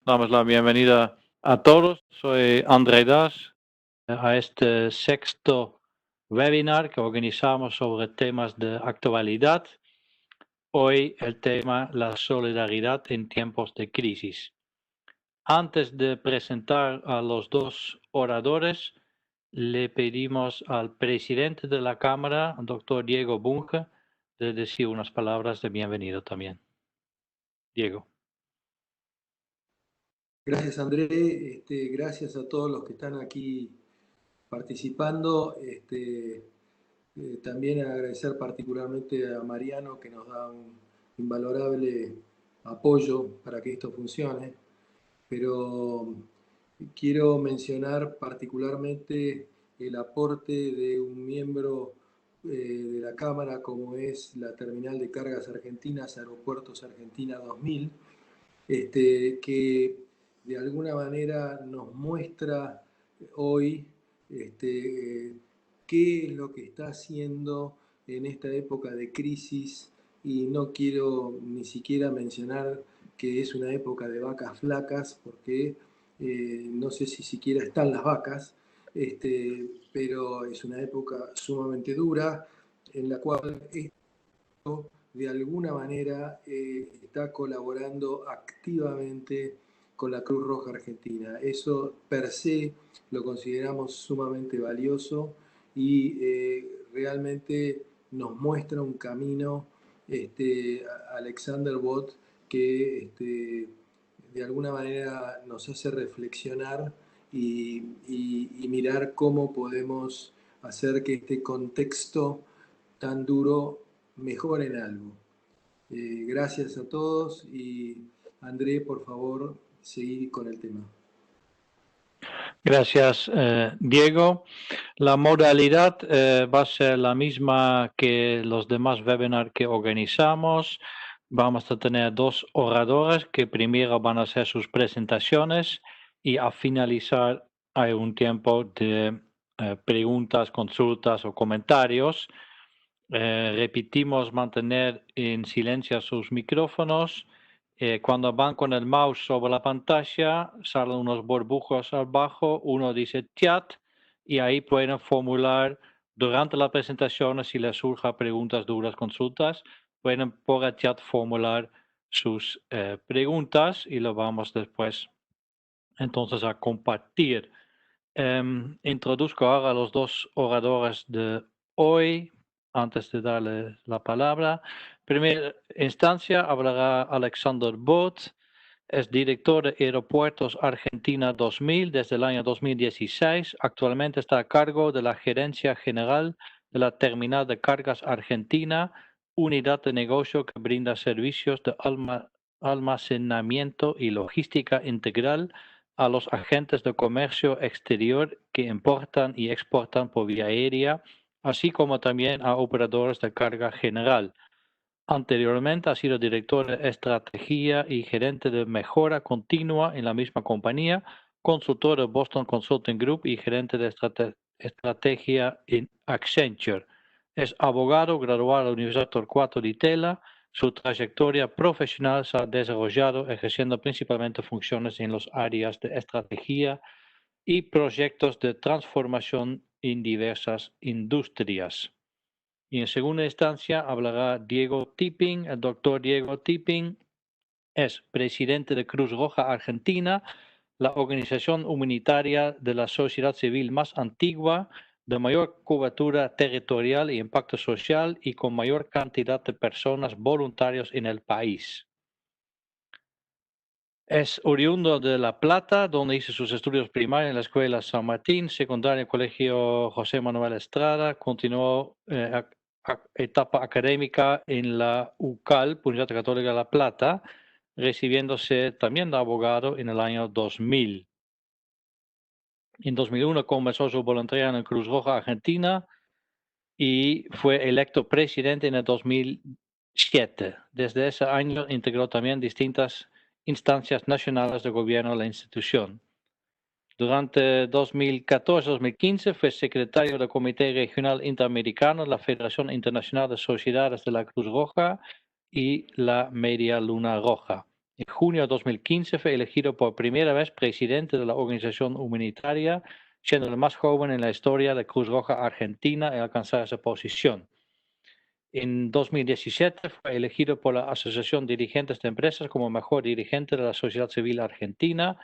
Damos la bienvenida a todos. Soy André Das a este sexto webinar que organizamos sobre temas de actualidad. Hoy el tema la solidaridad en tiempos de crisis. Antes de presentar a los dos oradores, le pedimos al presidente de la Cámara, doctor Diego Bunge, de decir unas palabras de bienvenido también. Diego. Gracias, André. Gracias a todos los que están aquí participando. También agradecer particularmente a Mariano, que nos da un invalorable apoyo para que esto funcione. Pero quiero mencionar particularmente el aporte de un miembro de la Cámara, como es la Terminal de Cargas Argentinas, Aeropuertos Argentina 2000, que de alguna manera nos muestra hoy qué es lo que está haciendo en esta época de crisis, y no quiero ni siquiera mencionar que es una época de vacas flacas, porque no sé si siquiera están las vacas, pero es una época sumamente dura en la cual esto de alguna manera está colaborando activamente con la Cruz Roja Argentina. Eso per se lo consideramos sumamente valioso y realmente nos muestra un camino, Alexander Bot, que de alguna manera nos hace reflexionar y mirar cómo podemos hacer que este contexto tan duro mejore en algo. Gracias a todos y André, por favor, seguir con el tema. Gracias, Diego. La modalidad va a ser la misma que los demás webinars que organizamos. Vamos a tener dos oradores que primero van a hacer sus presentaciones y a finalizar hay un tiempo de preguntas, consultas o comentarios. Repetimos mantener en silencio sus micrófonos. Cuando van con el mouse sobre la pantalla, salen unos burbujas abajo, uno dice chat, y ahí pueden formular durante la presentación, si les surjan preguntas, dudas, consultas, pueden por el chat formular sus preguntas y lo vamos después entonces a compartir. Introduzco ahora a los dos oradores de hoy. Antes de darle la palabra, primera instancia hablará Alexander Bot, es director de Aeropuertos Argentina 2000 desde el año 2016. Actualmente está a cargo de la Gerencia General de la Terminal de Cargas Argentina, unidad de negocio que brinda servicios de almacenamiento y logística integral a los agentes de comercio exterior que importan y exportan por vía aérea, así como también a operadores de carga general. Anteriormente ha sido director de estrategia y gerente de mejora continua en la misma compañía, consultor de Boston Consulting Group y gerente de estrategia en Accenture. Es abogado graduado de la Universidad Torcuato Di Tella. Su trayectoria profesional se ha desarrollado ejerciendo principalmente funciones en las áreas de estrategia y proyectos de transformación en diversas industrias. Y en segunda instancia hablará Diego Tipping. El doctor Diego Tipping es presidente de Cruz Roja Argentina, la organización humanitaria de la sociedad civil más antigua, de mayor cobertura territorial y impacto social y con mayor cantidad de personas voluntarias en el país. Es oriundo de La Plata, donde hizo sus estudios primarios en la Escuela San Martín, secundaria en el Colegio José Manuel Estrada, continuó etapa académica en la UCAL, Universidad Católica de La Plata, recibiéndose también de abogado en el año 2000. En 2001 comenzó su voluntariado en Cruz Roja Argentina y fue electo presidente en el 2007. Desde ese año integró también distintas instancias nacionales de gobierno de la institución. Durante 2014-2015 fue secretario del Comité Regional Interamericano de la Federación Internacional de Sociedades de la Cruz Roja y la Media Luna Roja. En junio de 2015 fue elegido por primera vez presidente de la organización humanitaria, siendo el más joven en la historia de Cruz Roja Argentina en alcanzar esa posición. En 2017 fue elegido por la Asociación de Dirigentes de Empresas como mejor dirigente de la sociedad civil argentina.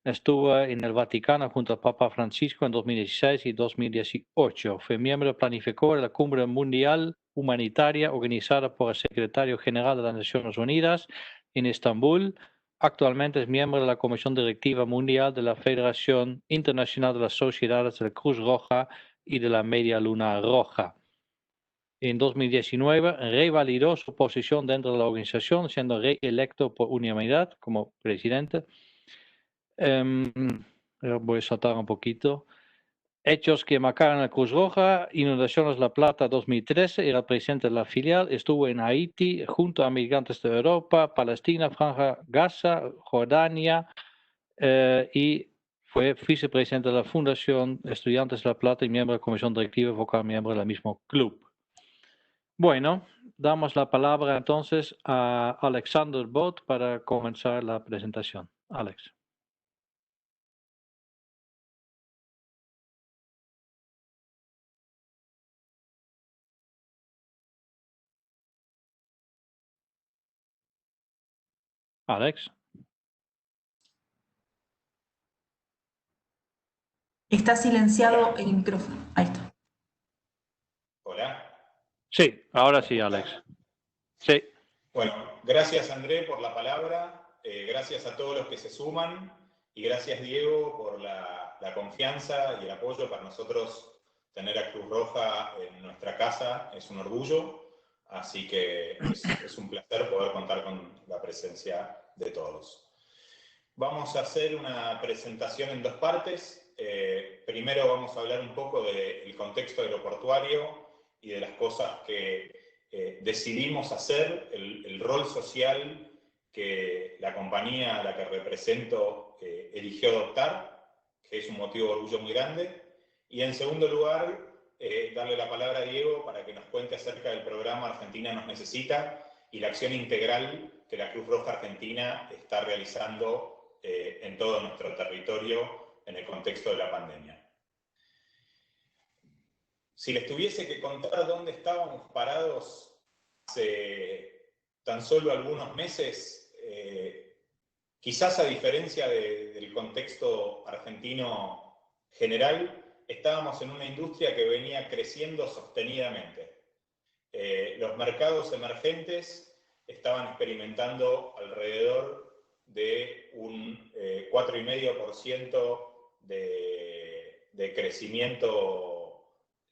Estuvo en el Vaticano junto al Papa Francisco en 2016 y 2018. Fue miembro planificador de la Cumbre Mundial Humanitaria organizada por el Secretario General de las Naciones Unidas en Estambul. Actualmente es miembro de la Comisión Directiva Mundial de la Federación Internacional de las Sociedades de la Cruz Roja y de la Media Luna Roja. En 2019 revalidó su posición dentro de la organización, siendo reelecto por unanimidad como presidente. Voy a saltar un poquito. Hechos que marcaron la Cruz Roja: inundaciones La Plata 2013, era presidente de la filial, estuvo en Haití junto a migrantes de Europa, Palestina, Franja Gaza, Jordania, y fue vicepresidente de la Fundación Estudiantes de La Plata y miembro de la comisión directiva, vocal miembro del mismo club. Bueno, damos la palabra entonces a Alexander Bot para comenzar la presentación. Alex. Alex. Está silenciado el micrófono. Ahí está. Hola. Sí, ahora sí, Alex. Sí. Bueno, gracias André por la palabra, gracias a todos los que se suman y gracias Diego por la confianza y el apoyo. Para nosotros tener a Cruz Roja en nuestra casa es un orgullo, así que es un placer poder contar con la presencia de todos. Vamos a hacer una presentación en dos partes. Primero vamos a hablar un poco del contexto aeroportuario y de las cosas que decidimos hacer, el rol social que la compañía a la que represento eligió adoptar, que es un motivo de orgullo muy grande. Y en segundo lugar, darle la palabra a Diego para que nos cuente acerca del programa Argentina nos necesita y la acción integral que la Cruz Roja Argentina está realizando en todo nuestro territorio en el contexto de la pandemia. Si les tuviese que contar dónde estábamos parados hace tan solo algunos meses, quizás a diferencia del contexto argentino general, estábamos en una industria que venía creciendo sostenidamente. Los mercados emergentes estaban experimentando alrededor de un 4,5% de crecimiento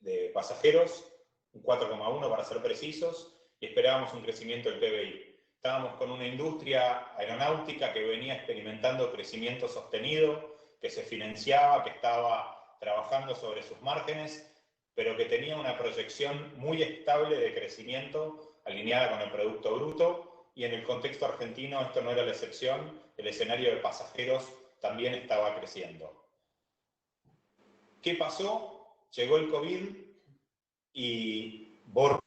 de pasajeros, un 4,1 para ser precisos, y esperábamos un crecimiento del PBI. Estábamos con una industria aeronáutica que venía experimentando crecimiento sostenido, que se financiaba, que estaba trabajando sobre sus márgenes, pero que tenía una proyección muy estable de crecimiento alineada con el Producto Bruto, y en el contexto argentino esto no era la excepción. El escenario de pasajeros también estaba creciendo. ¿Qué pasó? Llegó el COVID y borró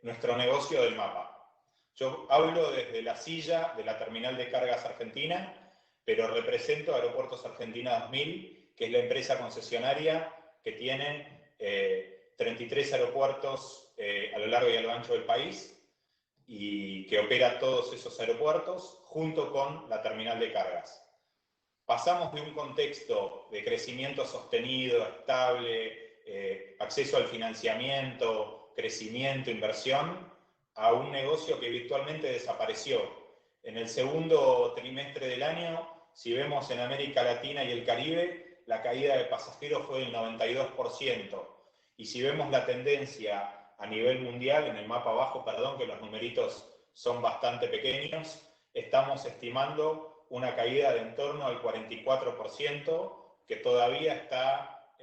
nuestro negocio del mapa. Yo hablo desde la silla de la terminal de cargas argentina, pero represento a Aeropuertos Argentina 2000, que es la empresa concesionaria que tiene 33 aeropuertos a lo largo y a lo ancho del país y que opera todos esos aeropuertos junto con la terminal de cargas. Pasamos de un contexto de crecimiento sostenido, estable, acceso al financiamiento, crecimiento, inversión, a un negocio que virtualmente desapareció. En el segundo trimestre del año, si vemos en América Latina y el Caribe, la caída de pasajeros fue del 92%. Y si vemos la tendencia a nivel mundial, en el mapa abajo, perdón, que los numeritos son bastante pequeños, estamos estimando una caída de en torno al 44%, que todavía está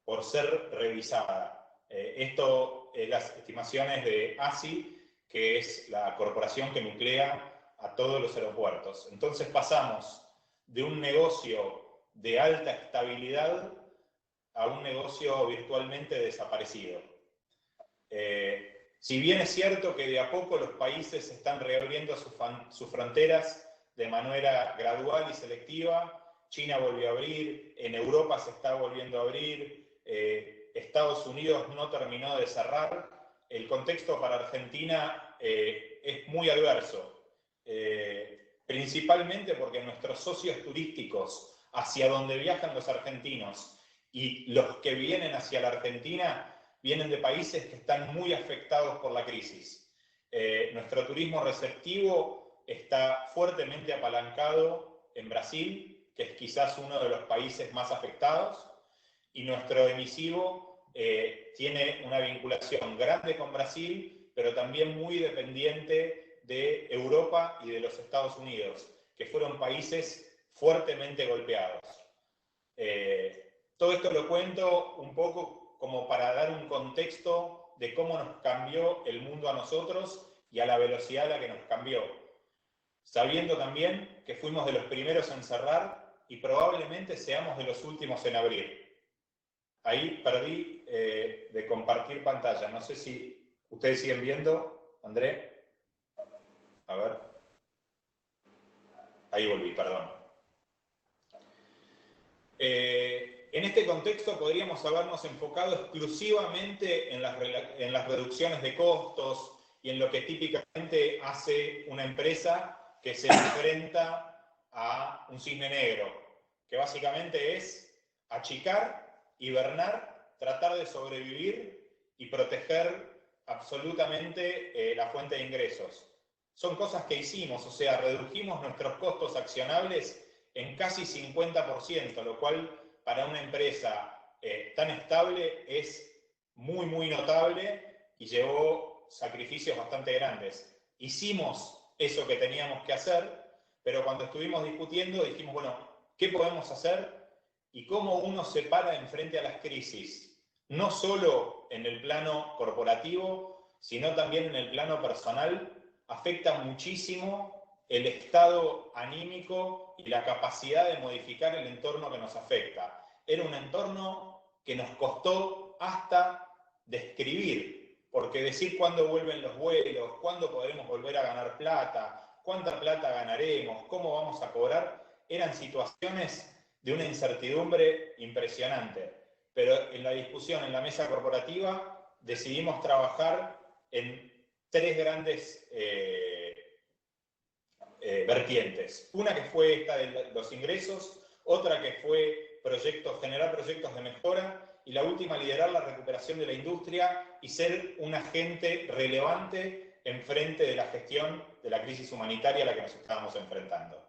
por ser revisada. Esto es las estimaciones de ASI, que es la corporación que nuclea a todos los aeropuertos. Entonces pasamos de un negocio de alta estabilidad a un negocio virtualmente desaparecido. Si bien es cierto que de a poco los países están reabriendo sus fronteras de manera gradual y selectiva, China volvió a abrir, en Europa se está volviendo a abrir, Estados Unidos no terminó de cerrar, el contexto para Argentina es muy adverso, principalmente porque nuestros socios turísticos hacia donde viajan los argentinos y los que vienen hacia la Argentina vienen de países que están muy afectados por la crisis. Nuestro turismo receptivo está fuertemente apalancado en Brasil, que es quizás uno de los países más afectados, y nuestro emisivo tiene una vinculación grande con Brasil, pero también muy dependiente de Europa y de los Estados Unidos, que fueron países fuertemente golpeados. Todo esto lo cuento un poco como para dar un contexto de cómo nos cambió el mundo a nosotros y a la velocidad a la que nos cambió. Sabiendo también que fuimos de los primeros en cerrar y probablemente seamos de los últimos en abrir. Ahí perdí de compartir pantalla. No sé si ustedes siguen viendo, André. A ver. Ahí volví, perdón. En este contexto podríamos habernos enfocado exclusivamente en las reducciones de costos y en lo que típicamente hace una empresa que se enfrenta a un cisne negro, que básicamente es achicar, hibernar, tratar de sobrevivir y proteger absolutamente la fuente de ingresos. Son cosas que hicimos, o sea, redujimos nuestros costos accionables en casi 50%, lo cual para una empresa tan estable es muy, muy notable y llevó sacrificios bastante grandes. Hicimos eso que teníamos que hacer, pero cuando estuvimos discutiendo dijimos, bueno, ¿qué podemos hacer? Y cómo uno se para enfrente a las crisis, no solo en el plano corporativo, sino también en el plano personal, afecta muchísimo el estado anímico y la capacidad de modificar el entorno que nos afecta. Era un entorno que nos costó hasta describir, porque decir cuándo vuelven los vuelos, cuándo podremos volver a ganar plata, cuánta plata ganaremos, cómo vamos a cobrar, eran situaciones de una incertidumbre impresionante. Pero en la discusión en la mesa corporativa decidimos trabajar en tres grandes vertientes. Una que fue esta de los ingresos, otra que fue generar proyectos de mejora, y la última, liderar la recuperación de la industria y ser un agente relevante en frente de la gestión de la crisis humanitaria a la que nos estábamos enfrentando.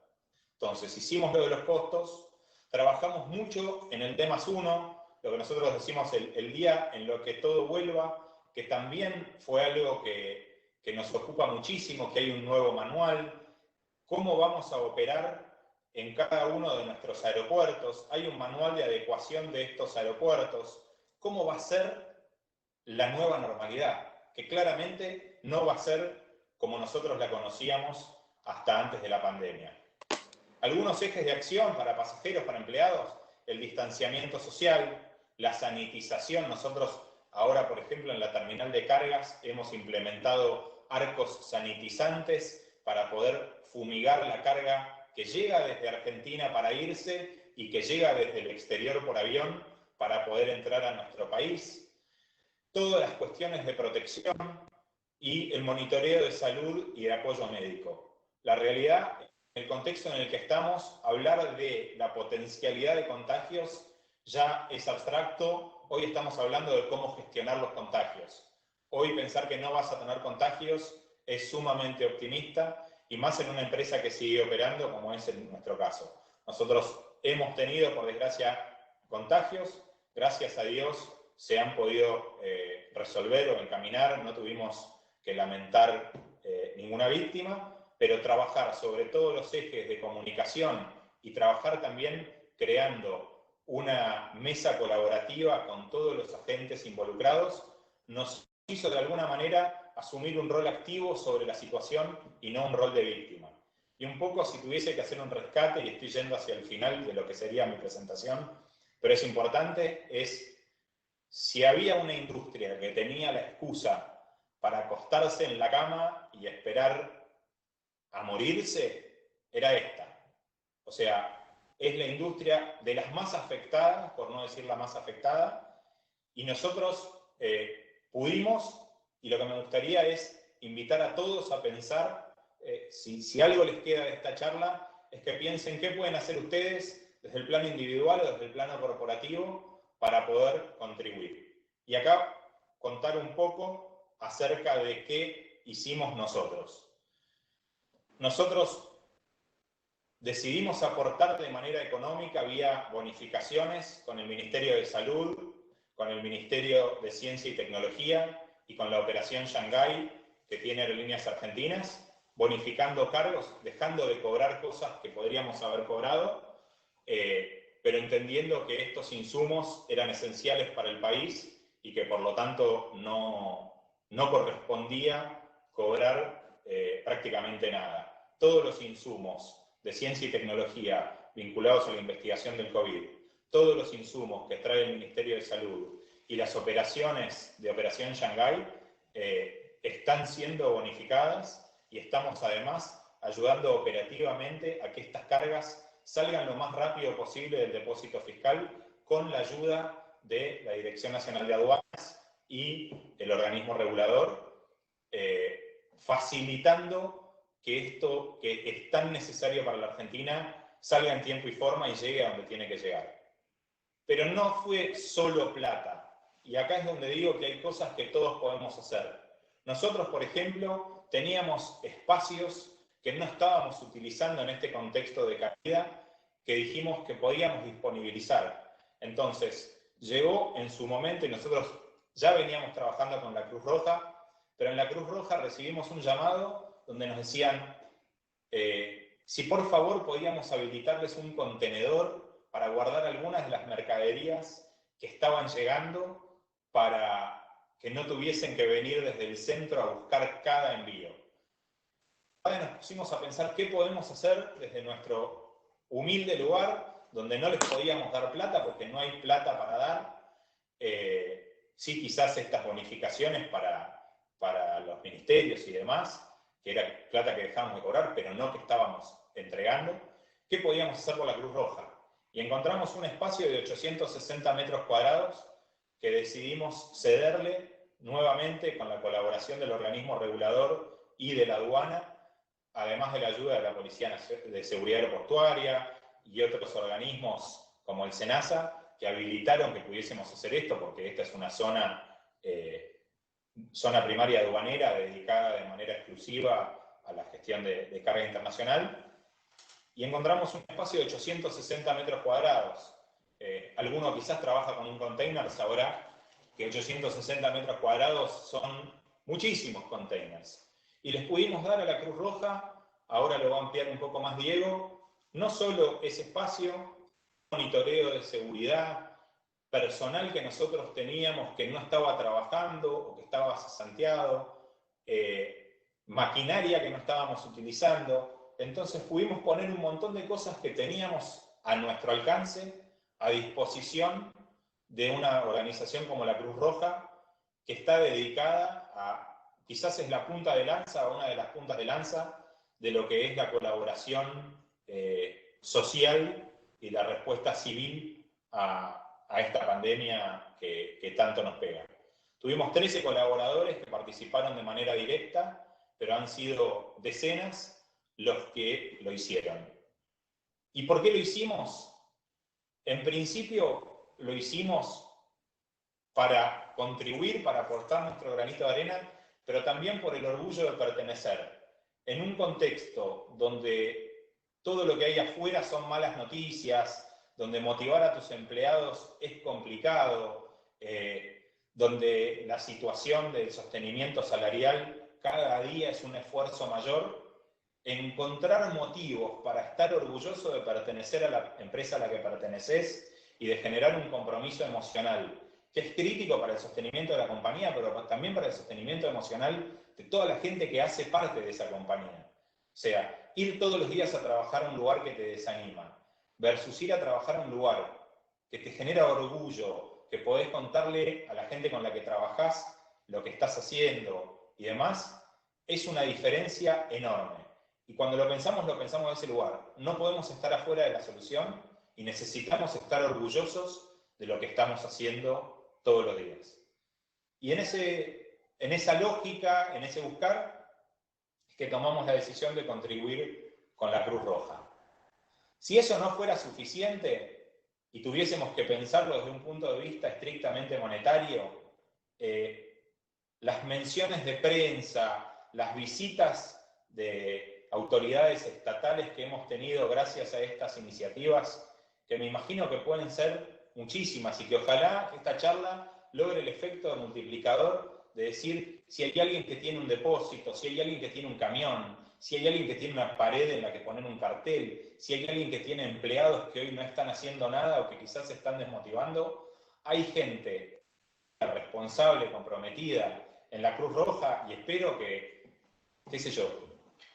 Entonces, hicimos lo de los costos, trabajamos mucho en el D+1, lo que nosotros decimos el día en lo que todo vuelva, que también fue algo que nos ocupa muchísimo, que hay un nuevo manual, cómo vamos a operar en cada uno de nuestros aeropuertos, hay un manual de adecuación de estos aeropuertos, cómo va a ser la nueva normalidad, que claramente no va a ser como nosotros la conocíamos hasta antes de la pandemia. Algunos ejes de acción para pasajeros, para empleados, el distanciamiento social, la sanitización. Nosotros ahora, por ejemplo, en la terminal de cargas hemos implementado arcos sanitizantes para poder fumigar la carga que llega desde Argentina para irse y que llega desde el exterior por avión para poder entrar a nuestro país. Todas las cuestiones de protección y el monitoreo de salud y de apoyo médico. La realidad, en el contexto en el que estamos, hablar de la potencialidad de contagios ya es abstracto. Hoy estamos hablando de cómo gestionar los contagios. Hoy pensar que no vas a tener contagios es sumamente optimista, y más en una empresa que sigue operando como es en nuestro caso. Nosotros hemos tenido, por desgracia, contagios. Gracias a Dios se han podido resolver o encaminar, no tuvimos que lamentar ninguna víctima, pero trabajar sobre todos los ejes de comunicación y trabajar también creando una mesa colaborativa con todos los agentes involucrados nos hizo de alguna manera asumir un rol activo sobre la situación y no un rol de víctima. Y un poco, si tuviese que hacer un rescate, y estoy yendo hacia el final de lo que sería mi presentación, pero es importante, es si había una industria que tenía la excusa para acostarse en la cama y esperar a morirse era esta. O sea, es la industria de las más afectadas, por no decir la más afectada, y nosotros pudimos, y lo que me gustaría es invitar a todos a pensar, si algo les queda de esta charla, es que piensen qué pueden hacer ustedes desde el plano individual o desde el plano corporativo para poder contribuir. Y acá contar un poco acerca de qué hicimos nosotros. Nosotros decidimos aportar de manera económica vía bonificaciones con el Ministerio de Salud, con el Ministerio de Ciencia y Tecnología y con la Operación Shanghái que tiene Aerolíneas Argentinas, bonificando cargos, dejando de cobrar cosas que podríamos haber cobrado, pero entendiendo que estos insumos eran esenciales para el país y que por lo tanto no correspondía cobrar prácticamente nada. Todos los insumos de ciencia y tecnología vinculados a la investigación del COVID, todos los insumos que trae el Ministerio de Salud y las operaciones de Operación Shanghái están siendo bonificadas y estamos además ayudando operativamente a que estas cargas salgan lo más rápido posible del depósito fiscal con la ayuda de la Dirección Nacional de Aduanas y el organismo regulador, facilitando que esto que es tan necesario para la Argentina salga en tiempo y forma y llegue a donde tiene que llegar. Pero no fue solo plata. Y acá es donde digo que hay cosas que todos podemos hacer. Nosotros, por ejemplo, teníamos espacios que no estábamos utilizando en este contexto de caída, que dijimos que podíamos disponibilizar. Entonces, llegó en su momento, y nosotros ya veníamos trabajando con la Cruz Roja, pero en la Cruz Roja recibimos un llamado donde nos decían si por favor podíamos habilitarles un contenedor para guardar algunas de las mercaderías que estaban llegando para que no tuviesen que venir desde el centro a buscar cada envío. Ahora nos pusimos a pensar qué podemos hacer desde nuestro humilde lugar, donde no les podíamos dar plata porque no hay plata para dar. Sí, quizás estas bonificaciones para los ministerios y demás, que era plata que dejábamos de cobrar, pero no que estábamos entregando. ¿Qué podíamos hacer por la Cruz Roja? Y encontramos un espacio de 860 metros cuadrados que decidimos cederle nuevamente con la colaboración del organismo regulador y de la aduana, además de la ayuda de la Policía de Seguridad Aeroportuaria y otros organismos como el SENASA, que habilitaron que pudiésemos hacer esto, porque esta es una zona primaria aduanera dedicada de manera exclusiva a la gestión de carga internacional. Y encontramos un espacio de 860 metros cuadrados. Alguno quizás trabaja con un container, sabrá que 860 metros cuadrados son muchísimos containers. Y les pudimos dar a la Cruz Roja, ahora lo va a ampliar un poco más Diego, no solo ese espacio, monitoreo de seguridad, personal que nosotros teníamos que no estaba trabajando o que estaba cesanteado, maquinaria que no estábamos utilizando. Entonces pudimos poner un montón de cosas que teníamos a nuestro alcance, a disposición de una organización como la Cruz Roja, que está dedicada a, quizás es la punta de lanza, una de las puntas de lanza de lo que es la colaboración social y la respuesta civil a esta pandemia que tanto nos pega. Tuvimos 13 colaboradores que participaron de manera directa, pero han sido decenas los que lo hicieron. ¿Y por qué lo hicimos? En principio lo hicimos para contribuir, para aportar nuestro granito de arena, pero también por el orgullo de pertenecer. En un contexto donde todo lo que hay afuera son malas noticias, donde motivar a tus empleados es complicado, donde la situación del sostenimiento salarial cada día es un esfuerzo mayor, encontrar motivos para estar orgulloso de pertenecer a la empresa a la que perteneces y de generar un compromiso emocional que es crítico para el sostenimiento de la compañía, pero también para el sostenimiento emocional de toda la gente que hace parte de esa compañía. O sea, ir todos los días a trabajar a un lugar que te desanima, versus ir a trabajar a un lugar que te genera orgullo, que podés contarle a la gente con la que trabajás lo que estás haciendo, y demás, es una diferencia enorme. Y cuando lo pensamos de ese lugar. No podemos estar afuera de la solución y necesitamos estar orgullosos de lo que estamos haciendo todos los días. Y en esa lógica, en ese buscar, es que tomamos la decisión de contribuir con la Cruz Roja. Si eso no fuera suficiente y tuviésemos que pensarlo desde un punto de vista estrictamente monetario, las menciones de prensa, las visitas de autoridades estatales que hemos tenido gracias a estas iniciativas, que me imagino que pueden ser muchísimas y que ojalá esta charla logre el efecto multiplicador de decir si hay alguien que tiene un depósito, si hay alguien que tiene un camión, si hay alguien que tiene una pared en la que poner un cartel, si hay alguien que tiene empleados que hoy no están haciendo nada o que quizás se están desmotivando, hay gente responsable, comprometida en la Cruz Roja y espero que, qué sé yo,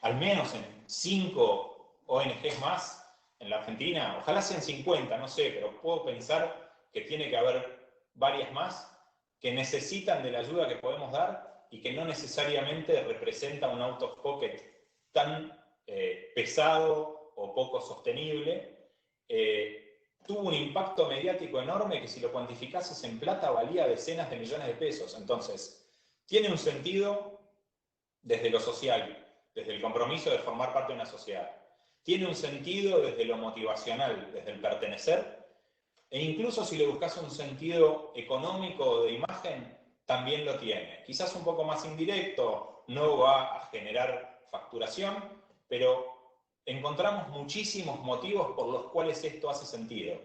al menos en 5 ONGs más en la Argentina, ojalá sean 50, no sé, pero puedo pensar que tiene que haber varias más que necesitan de la ayuda que podemos dar y que no necesariamente representa un out of pocket tan pesado o poco sostenible. Tuvo un impacto mediático enorme que si lo cuantificases en plata valía decenas de millones de pesos. Entonces, tiene un sentido desde lo social, desde el compromiso de formar parte de una sociedad. Tiene un sentido desde lo motivacional, desde el pertenecer, e incluso si le buscas un sentido económico o de imagen, también lo tiene. Quizás un poco más indirecto, no va a generar facturación, pero encontramos muchísimos motivos por los cuales esto hace sentido.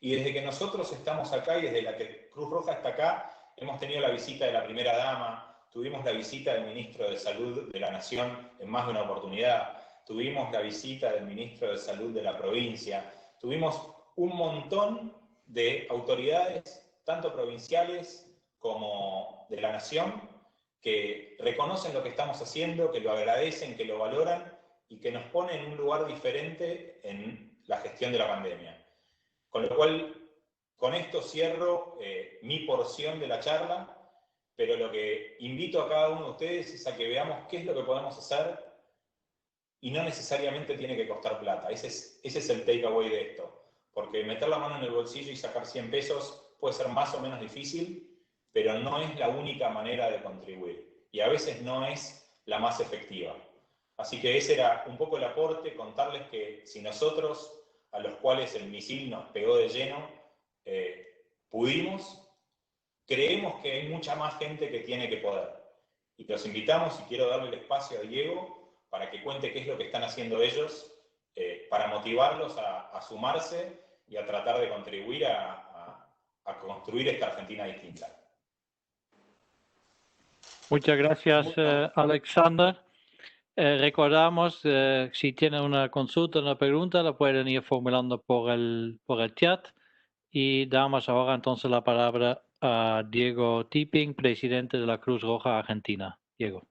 Y desde que nosotros estamos acá y desde la que Cruz Roja está acá, hemos tenido la visita de la primera dama, tuvimos la visita del ministro de Salud de la Nación en más de una oportunidad, tuvimos la visita del ministro de Salud de la provincia, tuvimos un montón de autoridades, tanto provinciales como de la Nación, que reconocen lo que estamos haciendo, que lo agradecen, que lo valoran y que nos ponen en un lugar diferente en la gestión de la pandemia. Con lo cual, con esto cierro mi porción de la charla, pero lo que invito a cada uno de ustedes es a que veamos qué es lo que podemos hacer y no necesariamente tiene que costar plata. Ese es el takeaway de esto. Porque meter la mano en el bolsillo y sacar 100 pesos puede ser más o menos difícil, pero no es la única manera de contribuir. Y a veces no es la más efectiva. Así que ese era un poco el aporte, contarles que si nosotros, a los cuales el misil nos pegó de lleno, pudimos, creemos que hay mucha más gente que tiene que poder. Y los invitamos, y quiero darle el espacio a Diego para que cuente qué es lo que están haciendo ellos, para motivarlos a sumarse y a tratar de contribuir a construir esta Argentina distinta. Muchas gracias, Alexander. Recordamos, si tienen una consulta, una pregunta, la pueden ir formulando por el chat. Y damos ahora entonces la palabra a Diego Tipping, presidente de la Cruz Roja Argentina. Diego.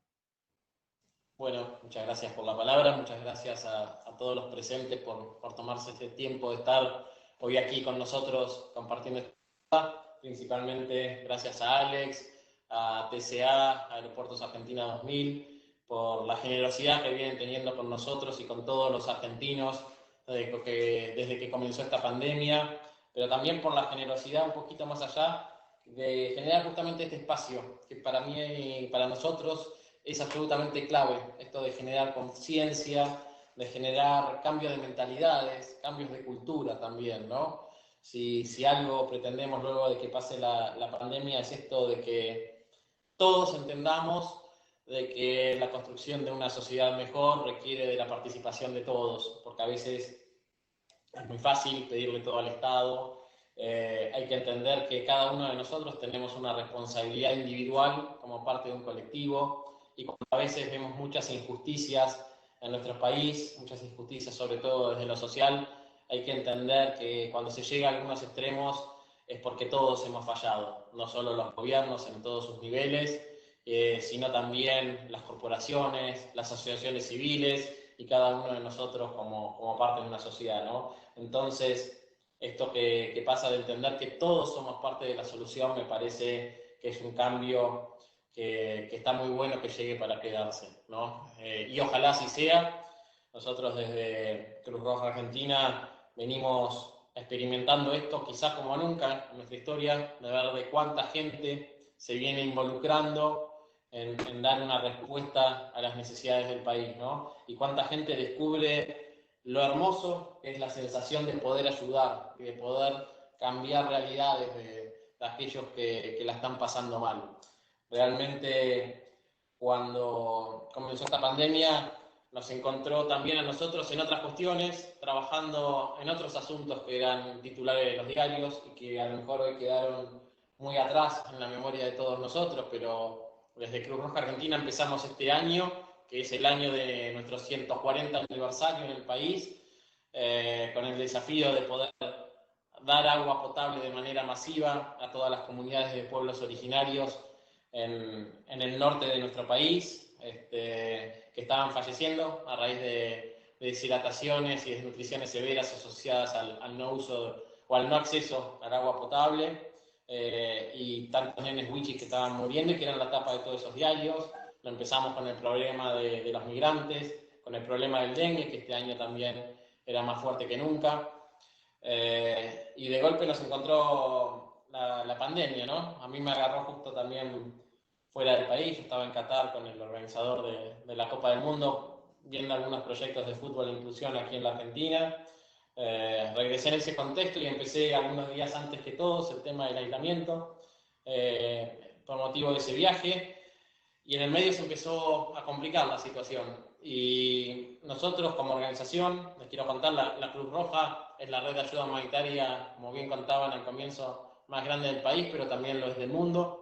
Bueno, muchas gracias por la palabra, muchas gracias a todos los presentes por tomarse este tiempo de estar hoy aquí con nosotros compartiendo esta, principalmente gracias a Alex, a TCA, a Aeropuertos Argentina 2000, por la generosidad que vienen teniendo con nosotros y con todos los argentinos desde que comenzó esta pandemia, pero también por la generosidad un poquito más allá de generar justamente este espacio que para mí y para nosotros es absolutamente clave, esto de generar conciencia, de generar cambios de mentalidades, cambios de cultura también, ¿no? Si algo pretendemos luego de que pase la pandemia es esto de que todos entendamos de que la construcción de una sociedad mejor requiere de la participación de todos, porque a veces es muy fácil pedirle todo al Estado. Hay que entender que cada uno de nosotros tenemos una responsabilidad individual como parte de un colectivo, y como a veces vemos muchas injusticias en nuestro país, muchas injusticias sobre todo desde lo social, hay que entender que cuando se llega a algunos extremos es porque todos hemos fallado, no solo los gobiernos en todos sus niveles, sino también las corporaciones, las asociaciones civiles y cada uno de nosotros como parte de una sociedad, ¿no? Entonces, esto que pasa de entender que todos somos parte de la solución me parece que es un cambio que está muy bueno que llegue para quedarse, ¿no? Y ojalá así sea. Nosotros desde Cruz Roja Argentina venimos experimentando esto quizás como nunca en nuestra historia, de ver de cuánta gente se viene involucrando en dar una respuesta a las necesidades del país, ¿no? Y cuánta gente descubre lo hermoso que es la sensación de poder ayudar y de poder cambiar realidades de aquellos que la están pasando mal. Realmente, cuando comenzó esta pandemia, nos encontró también a nosotros en otras cuestiones, trabajando en otros asuntos que eran titulares de los diarios y que a lo mejor hoy quedaron muy atrás en la memoria de todos nosotros, pero desde Cruz Roja Argentina empezamos este año, que es el año de nuestro 140 aniversario en el país, con el desafío de poder dar agua potable de manera masiva a todas las comunidades de pueblos originarios en el norte de nuestro país, que estaban falleciendo a raíz de deshidrataciones y desnutriciones severas asociadas al no uso o al no acceso al agua potable, y tantos nenes wichis que estaban muriendo y que eran la tapa de todos esos diarios. Lo empezamos con el problema de los migrantes, con el problema del dengue, que este año también era más fuerte que nunca. Y de golpe nos encontró la pandemia, ¿no? A mí me agarró justo también fuera del país. Yo estaba en Qatar con el organizador de la Copa del Mundo, viendo algunos proyectos de fútbol e inclusión aquí en la Argentina. Regresé en ese contexto y empecé algunos días antes que todos el tema del aislamiento, por motivo de ese viaje. Y en el medio se empezó a complicar la situación. Y nosotros como organización, les quiero contar, la Cruz Roja es la red de ayuda humanitaria, como bien contaban al comienzo, más grande del país, pero también lo es del mundo,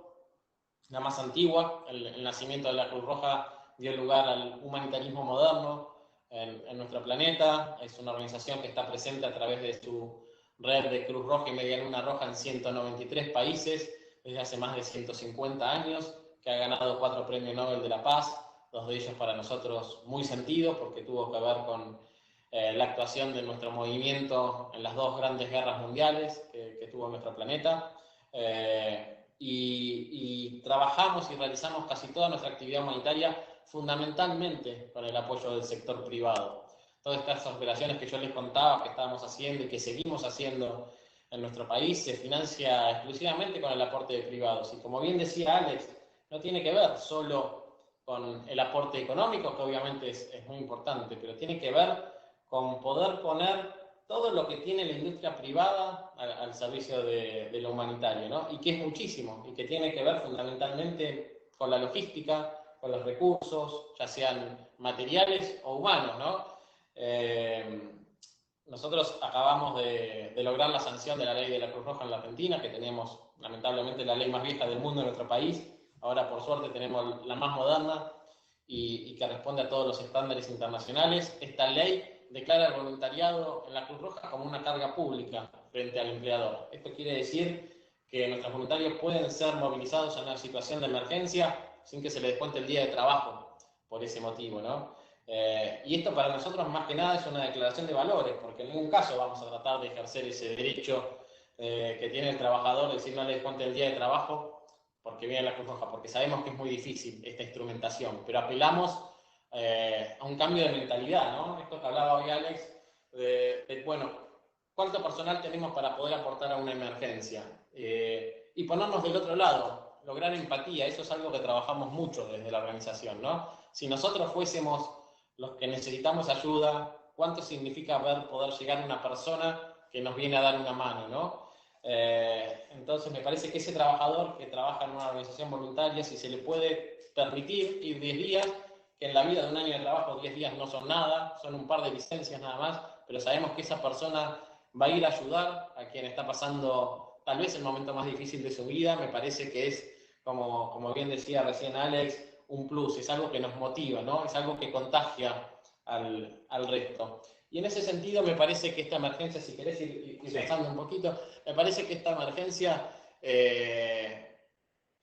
la más antigua. El nacimiento de la Cruz Roja dio lugar al humanitarismo moderno en nuestro planeta. Es una organización que está presente a través de su red de Cruz Roja y Media Luna Roja en 193 países desde hace más de 150 años, que ha ganado 4 premios Nobel de la Paz, 2 de ellos para nosotros muy sentidos, porque tuvo que ver con la actuación de nuestro movimiento en las 2 grandes guerras mundiales que tuvo nuestro planeta. Y trabajamos y realizamos casi toda nuestra actividad humanitaria fundamentalmente con el apoyo del sector privado. Todas estas operaciones que yo les contaba que estábamos haciendo y que seguimos haciendo en nuestro país se financia exclusivamente con el aporte de privados. Y como bien decía Alex, no tiene que ver solo con el aporte económico, que obviamente es muy importante, pero tiene que ver con poder poner todo lo que tiene la industria privada al servicio de lo humanitario, ¿no? Y que es muchísimo, y que tiene que ver fundamentalmente con la logística, con los recursos, ya sean materiales o humanos, ¿no? Nosotros acabamos de lograr la sanción de la ley de la Cruz Roja en la Argentina, que teníamos lamentablemente la ley más vieja del mundo en nuestro país. Ahora, por suerte, tenemos la más moderna y que responde a todos los estándares internacionales. Esta ley declara el voluntariado en la Cruz Roja como una carga pública frente al empleador. Esto quiere decir que nuestros voluntarios pueden ser movilizados en una situación de emergencia sin que se les descuente el día de trabajo por ese motivo, ¿no? Y esto para nosotros más que nada es una declaración de valores, porque en ningún caso vamos a tratar de ejercer ese derecho que tiene el trabajador de decir no le descuente el día de trabajo porque viene la Cruz Roja, porque sabemos que es muy difícil esta instrumentación, pero apelamos a un cambio de mentalidad, ¿no? Esto que hablaba hoy Alex, bueno, ¿cuánto personal tenemos para poder aportar a una emergencia? Y ponernos del otro lado, lograr empatía, eso es algo que trabajamos mucho desde la organización, ¿no? Si nosotros fuésemos los que necesitamos ayuda, ¿cuánto significa poder llegar a una persona que nos viene a dar una mano, ¿no? Entonces me parece que ese trabajador que trabaja en una organización voluntaria, si se le puede permitir ir 10 días, que en la vida de un año de trabajo 10 días no son nada, son un par de licencias nada más, pero sabemos que esa persona va a ir a ayudar a quien está pasando tal vez el momento más difícil de su vida. Me parece que es, como bien decía recién Alex, un plus, es algo que nos motiva, ¿no? Es algo que contagia al resto. Y en ese sentido me parece que esta emergencia, si querés ir pensando un poquito, me parece que esta emergencia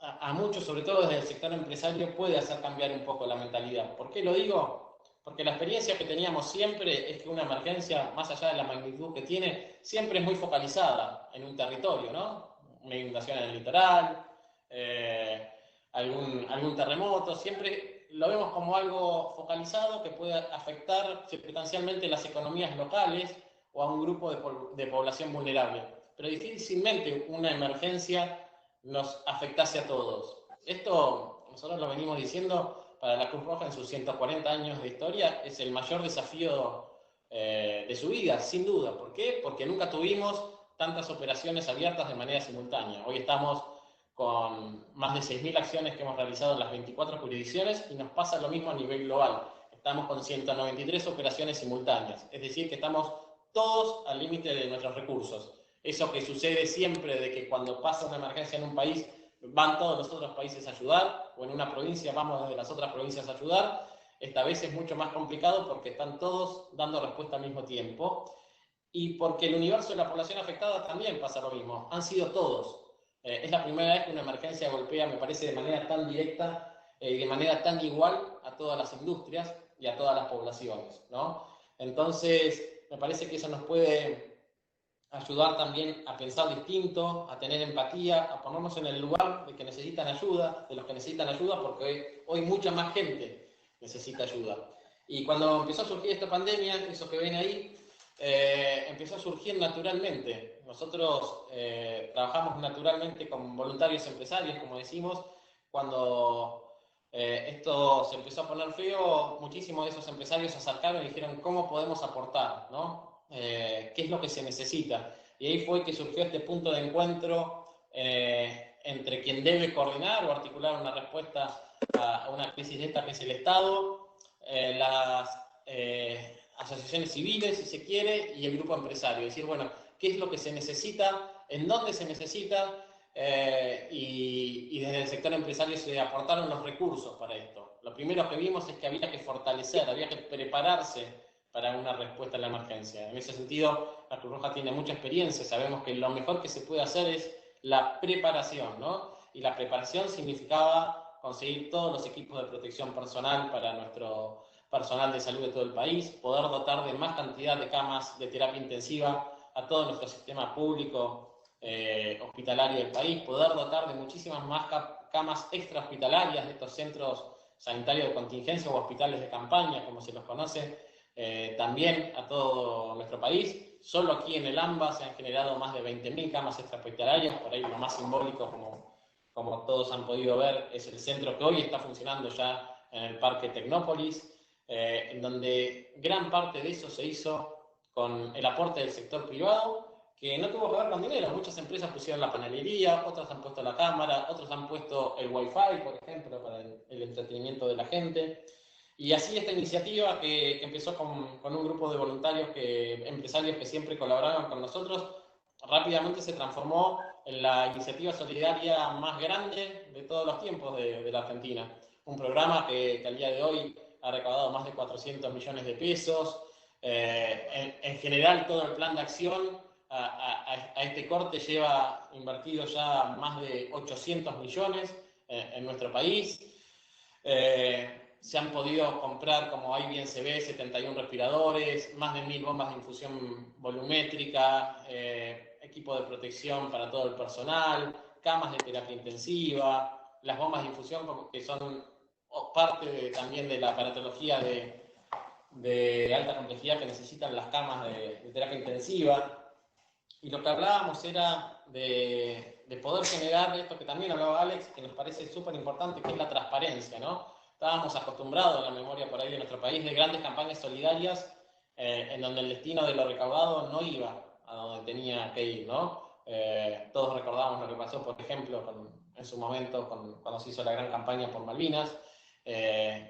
a muchos, sobre todo desde el sector empresario, puede hacer cambiar un poco la mentalidad. ¿Por qué lo digo? Porque la experiencia que teníamos siempre es que una emergencia, más allá de la magnitud que tiene, siempre es muy focalizada en un territorio, ¿no? Una inundación en el litoral, algún terremoto, siempre lo vemos como algo focalizado que puede afectar circunstancialmente las economías locales o a un grupo de población vulnerable. Pero difícilmente una emergencia nos afectase a todos. Esto nosotros lo venimos diciendo para la Cruz Roja en sus 140 años de historia, es el mayor desafío de su vida, sin duda. ¿Por qué? Porque nunca tuvimos tantas operaciones abiertas de manera simultánea. Hoy estamos con más de 6.000 acciones que hemos realizado en las 24 jurisdicciones y nos pasa lo mismo a nivel global. Estamos con 193 operaciones simultáneas, es decir, que estamos todos al límite de nuestros recursos. Eso que sucede siempre de que cuando pasa una emergencia en un país van todos los otros países a ayudar, o en una provincia vamos desde las otras provincias a ayudar, esta vez es mucho más complicado porque están todos dando respuesta al mismo tiempo y porque el universo de la población afectada también pasa lo mismo, han sido todos. Es la primera vez que una emergencia golpea, me parece, de manera tan directa y de manera tan igual a todas las industrias y a todas las poblaciones, ¿no? Entonces, me parece que eso nos puede ayudar también a pensar distinto, a tener empatía, a ponernos en el lugar de que necesitan ayuda, de los que necesitan ayuda, porque hoy mucha más gente necesita ayuda. Y cuando empezó a surgir esta pandemia, eso que ven ahí, empezó a surgir naturalmente. Nosotros trabajamos naturalmente con voluntarios empresarios, como decimos. Cuando esto se empezó a poner feo, muchísimos de esos empresarios se acercaron y dijeron cómo podemos aportar, ¿no? ¿Qué es lo que se necesita? Y ahí fue que surgió este punto de encuentro entre quien debe coordinar o articular una respuesta a una crisis de esta, que es el Estado, las asociaciones civiles, si se quiere, y el grupo empresario. Es decir, bueno, ¿qué es lo que se necesita? ¿En dónde se necesita? Y desde el sector empresario se aportaron los recursos para esto. Lo primero que vimos es que había que fortalecer, había que prepararse para una respuesta a la emergencia. En ese sentido, la Cruz Roja tiene mucha experiencia, sabemos que lo mejor que se puede hacer es la preparación, ¿no? Y la preparación significaba conseguir todos los equipos de protección personal para nuestro personal de salud de todo el país, poder dotar de más cantidad de camas de terapia intensiva a todo nuestro sistema público hospitalario del país, poder dotar de muchísimas más camas extrahospitalarias de estos centros sanitarios de contingencia o hospitales de campaña, como se los conoce, también a todo nuestro país. Solo aquí en el AMBA se han generado más de 20.000 camas extrahospitalarias, por ahí lo más simbólico, como todos han podido ver, es el centro que hoy está funcionando ya en el Parque Tecnópolis, en donde gran parte de eso se hizo con el aporte del sector privado, que no tuvo que ver con dinero. Muchas empresas pusieron la panelería, otras han puesto la cámara, otros han puesto el Wi-Fi, por ejemplo, para el entretenimiento de la gente. Y así esta iniciativa que empezó con un grupo de voluntarios, empresarios que siempre colaboraron con nosotros, rápidamente se transformó en la iniciativa solidaria más grande de todos los tiempos de la Argentina. Un programa que al día de hoy ha recaudado más de 400 millones de pesos. En general, todo el plan de acción a este corte lleva invertido ya más de 800 millones en nuestro país. Se han podido comprar, como ahí bien se ve, 71 respiradores, más de 1.000 bombas de infusión volumétrica, equipo de protección para todo el personal, camas de terapia intensiva, las bombas de infusión que son parte también de la aparatología de alta complejidad que necesitan las camas de terapia intensiva. Y lo que hablábamos era de poder generar esto que también hablaba Alex, que nos parece súper importante, que es la transparencia, ¿no? Estábamos acostumbrados en la memoria por ahí de nuestro país de grandes campañas solidarias en donde el destino de lo recaudado no iba a donde tenía que ir, ¿no? Todos recordamos lo que pasó, por ejemplo, en su momento cuando se hizo la gran campaña por Malvinas,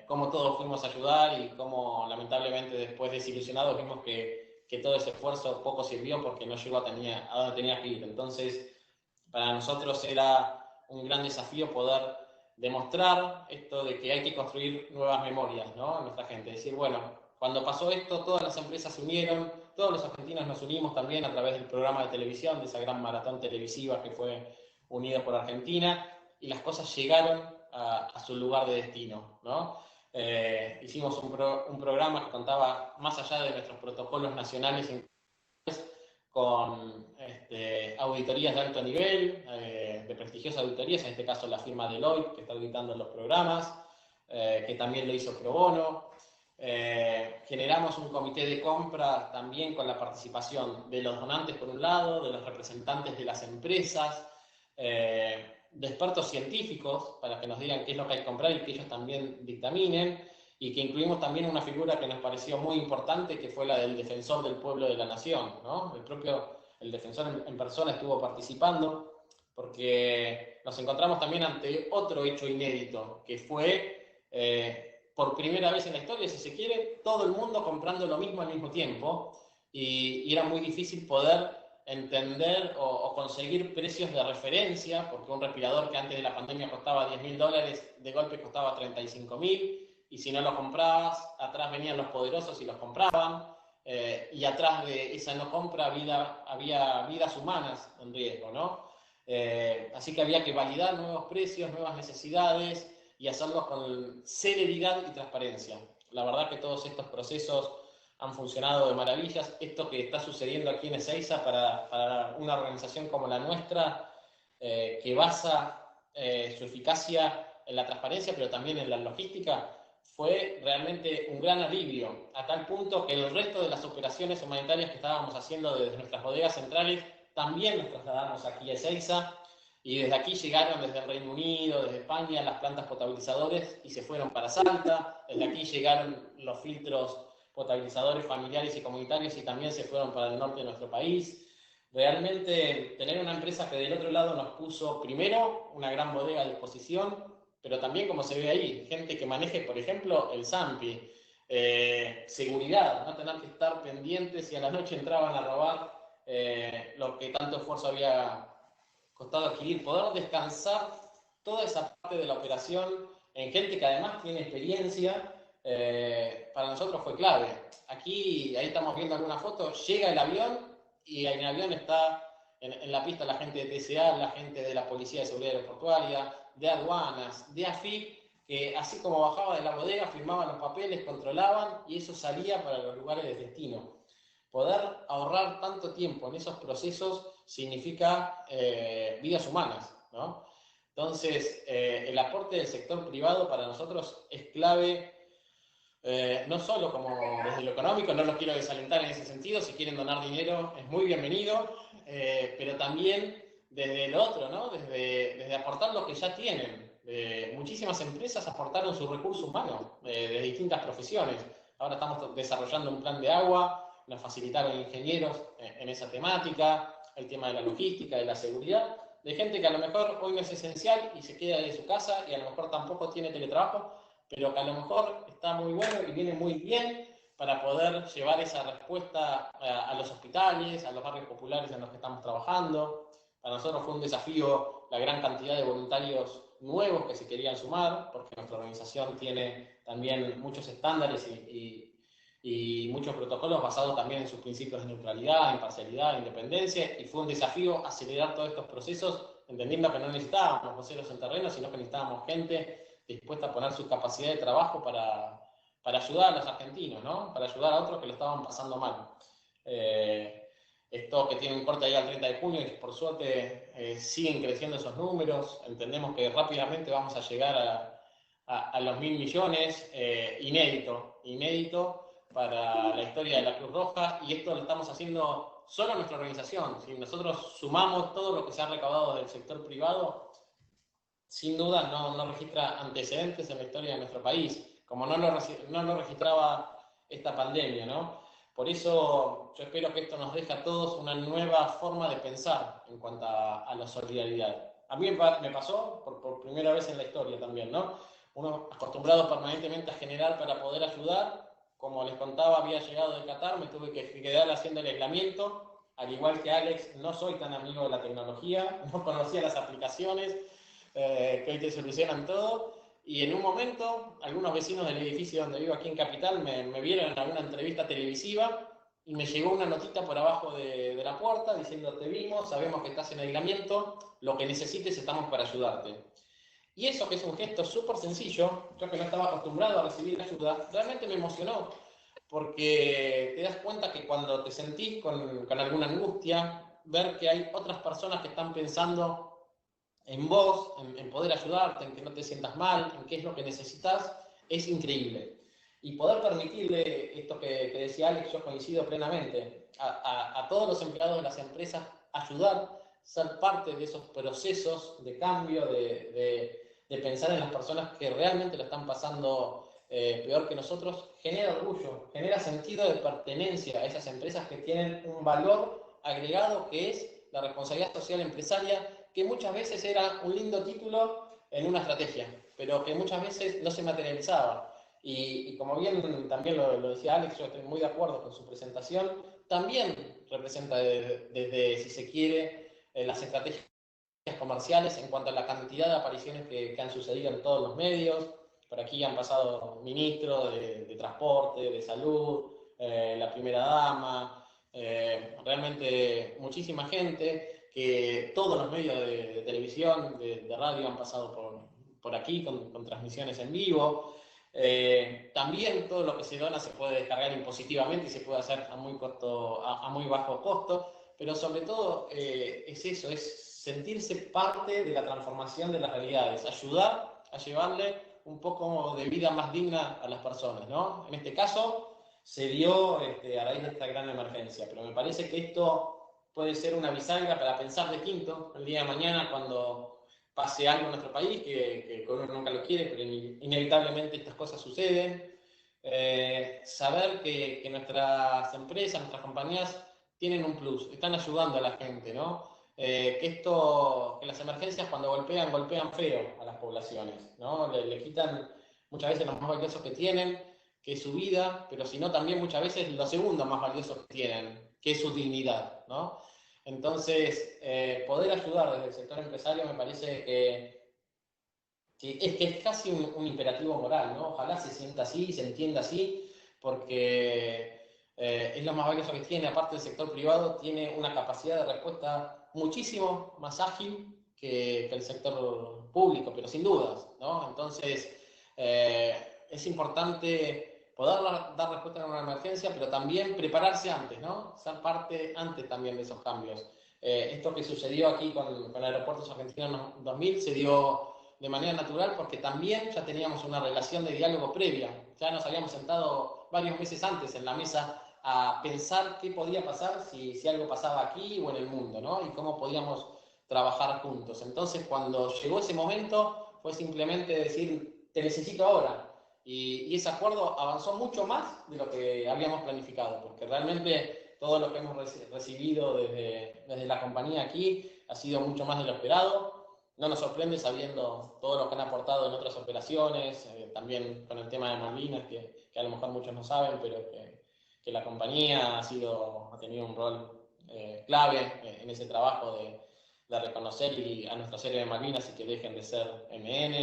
cómo todos fuimos a ayudar y cómo lamentablemente después desilusionados vimos que todo ese esfuerzo poco sirvió porque no llegó a donde tenía que ir. Entonces, para nosotros era un gran desafío poder demostrar esto de que hay que construir nuevas memorias, ¿no? En nuestra gente. Decir, bueno, cuando pasó esto, todas las empresas se unieron, todos los argentinos nos unimos también a través del programa de televisión, de esa gran maratón televisiva que fue Unidos por Argentina, y las cosas llegaron a su lugar de destino, ¿no? Hicimos un programa que contaba, más allá de nuestros protocolos nacionales, con auditorías de alto nivel, de prestigiosas auditorías, en este caso la firma Deloitte, que está auditando los programas, que también lo hizo Pro Bono. Generamos un comité de compra también con la participación de los donantes por un lado, de los representantes de las empresas, de expertos científicos para que nos digan qué es lo que hay que comprar y que ellos también dictaminen, y que incluimos también una figura que nos pareció muy importante, que fue la del defensor del pueblo de la nación, ¿no? El defensor en persona estuvo participando, porque nos encontramos también ante otro hecho inédito, que fue, por primera vez en la historia, si se quiere, todo el mundo comprando lo mismo al mismo tiempo, y era muy difícil poder entender o conseguir precios de referencia, porque un respirador que antes de la pandemia costaba $10.000, de golpe costaba $35.000, y si no lo comprabas, atrás venían los poderosos y los compraban, y atrás de esa no compra había vidas humanas en riesgo, ¿no? Así que había que validar nuevos precios, nuevas necesidades, y hacerlo con celeridad y transparencia. La verdad que todos estos procesos han funcionado de maravillas. Esto que está sucediendo aquí en Ezeiza para una organización como la nuestra, que basa su eficacia en la transparencia, pero también en la logística, fue realmente un gran alivio, a tal punto que el resto de las operaciones humanitarias que estábamos haciendo desde nuestras bodegas centrales también nos trasladamos aquí a Ezeiza, y desde aquí llegaron desde el Reino Unido, desde España, las plantas potabilizadoras y se fueron para Salta. Desde aquí llegaron los filtros potabilizadores familiares y comunitarios y también se fueron para el norte de nuestro país. Realmente tener una empresa que del otro lado nos puso primero una gran bodega a disposición, pero también, como se ve ahí, gente que maneje, por ejemplo, el SAMPI, seguridad, no tener que estar pendientes si a la noche entraban a robar lo que tanto esfuerzo había costado adquirir, poder descansar toda esa parte de la operación en gente que además tiene experiencia, para nosotros fue clave. Aquí, ahí estamos viendo alguna foto, llega el avión y en el avión está en la pista la gente de TSA, la gente de la Policía de Seguridad Aeroportuaria, de aduanas, de AFIP, que así como bajaba de la bodega, firmaban los papeles, controlaban y eso salía para los lugares de destino. Poder ahorrar tanto tiempo en esos procesos significa vidas humanas, ¿no? Entonces, el aporte del sector privado para nosotros es clave, no solo como desde lo económico, no los quiero desalentar en ese sentido, si quieren donar dinero es muy bienvenido, pero también desde lo otro, ¿no? Desde aportar lo que ya tienen. Muchísimas empresas aportaron su recurso humano de distintas profesiones. Ahora estamos desarrollando un plan de agua, nos facilitaron ingenieros en esa temática, el tema de la logística, de la seguridad, de gente que a lo mejor hoy no es esencial y se queda de su casa y a lo mejor tampoco tiene teletrabajo, pero que a lo mejor está muy bueno y viene muy bien para poder llevar esa respuesta a los hospitales, a los barrios populares en los que estamos trabajando. Para nosotros fue un desafío la gran cantidad de voluntarios nuevos que se querían sumar, porque nuestra organización tiene también muchos estándares y muchos protocolos basados también en sus principios de neutralidad, imparcialidad, independencia, y fue un desafío acelerar todos estos procesos, entendiendo que no necesitábamos voceros en terreno, sino que necesitábamos gente dispuesta a poner su capacidad de trabajo para ayudar a los argentinos, ¿no? Para ayudar a otros que lo estaban pasando mal. Esto que tiene un corte ahí al 30 de junio y por suerte siguen creciendo esos números, entendemos que rápidamente vamos a llegar a los 1.000 millones, inédito para la historia de la Cruz Roja, y esto lo estamos haciendo solo nuestra organización. Si nosotros sumamos todo lo que se ha recaudado del sector privado, sin duda no registra antecedentes en la historia de nuestro país, como no lo registraba esta pandemia, ¿no? Por eso yo espero que esto nos deje a todos una nueva forma de pensar en cuanto a la solidaridad. A mí me pasó por primera vez en la historia también, ¿no? Uno acostumbrado permanentemente a generar para poder ayudar. Como les contaba, había llegado de Qatar, me tuve que quedar haciendo el aislamiento. Al igual que Alex, no soy tan amigo de la tecnología, no conocía las aplicaciones que hoy te solucionan todo. Y en un momento, algunos vecinos del edificio donde vivo aquí en Capital me vieron en alguna entrevista televisiva y me llegó una notita por abajo de la puerta diciendo: te vimos, sabemos que estás en aislamiento, lo que necesites estamos para ayudarte. Y eso, que es un gesto súper sencillo, yo que no estaba acostumbrado a recibir ayuda, realmente me emocionó, porque te das cuenta que cuando te sentís con alguna angustia, ver que hay otras personas que están pensando en vos, en poder ayudarte, en que no te sientas mal, en qué es lo que necesitas, es increíble. Y poder permitirle esto que decía Alex, yo coincido plenamente, a todos los empleados de las empresas ayudar, ser parte de esos procesos de cambio, de pensar en las personas que realmente lo están pasando peor que nosotros, genera orgullo, genera sentido de pertenencia a esas empresas que tienen un valor agregado que es la responsabilidad social empresaria, que muchas veces era un lindo título en una estrategia, pero que muchas veces no se materializaba. Y como bien también lo decía Alex, yo estoy muy de acuerdo con su presentación, también representa desde si se quiere, las estrategias comerciales en cuanto a la cantidad de apariciones que han sucedido en todos los medios. Por aquí han pasado ministros de transporte, de salud, la primera dama, realmente muchísima gente, que todos los medios de televisión, de radio han pasado por aquí con transmisiones en vivo. También todo lo que se dona se puede descargar impositivamente y se puede hacer a muy bajo costo, pero sobre todo es eso, es sentirse parte de la transformación de las realidades, ayudar a llevarle un poco de vida más digna a las personas, ¿no? En este caso se dio a raíz de esta gran emergencia, pero me parece que esto puede ser una bisagra para pensar distinto el día de mañana cuando pase algo en nuestro país, que uno nunca lo quiere, pero inevitablemente estas cosas suceden. Saber que nuestras empresas, nuestras compañías tienen un plus, están ayudando a la gente, ¿no? Que las emergencias cuando golpean feo a las poblaciones, ¿no? Le quitan muchas veces los más valiosos que tienen, que es su vida, pero si no también muchas veces lo segundo más valioso que tienen, que es su dignidad, ¿no? Entonces, poder ayudar desde el sector empresario me parece que es casi un imperativo moral, ¿no? Ojalá se sienta así, se entienda así, porque es lo más valioso que tiene. Aparte del sector privado, tiene una capacidad de respuesta muchísimo más ágil que el sector público, pero sin dudas, ¿no? Entonces, es importante poder dar respuesta en una emergencia, pero también prepararse antes, ¿no? Ser parte antes también de esos cambios. Esto que sucedió aquí con Aeropuertos Argentinos 2000 se dio de manera natural porque también ya teníamos una relación de diálogo previa. Ya nos habíamos sentado varios meses antes en la mesa a pensar qué podía pasar si algo pasaba aquí o en el mundo, ¿no? Y cómo podíamos trabajar juntos. Entonces, cuando llegó ese momento, fue simplemente decir, te necesito ahora. Y ese acuerdo avanzó mucho más de lo que habíamos planificado, porque realmente todo lo que hemos recibido desde la compañía aquí ha sido mucho más de lo esperado. No nos sorprende sabiendo todo lo que han aportado en otras operaciones, también con el tema de Malvinas, que a lo mejor muchos no saben, pero que la compañía ha tenido un rol clave en ese trabajo de reconocer a nuestros héroes de Malvinas y que dejen de ser MN,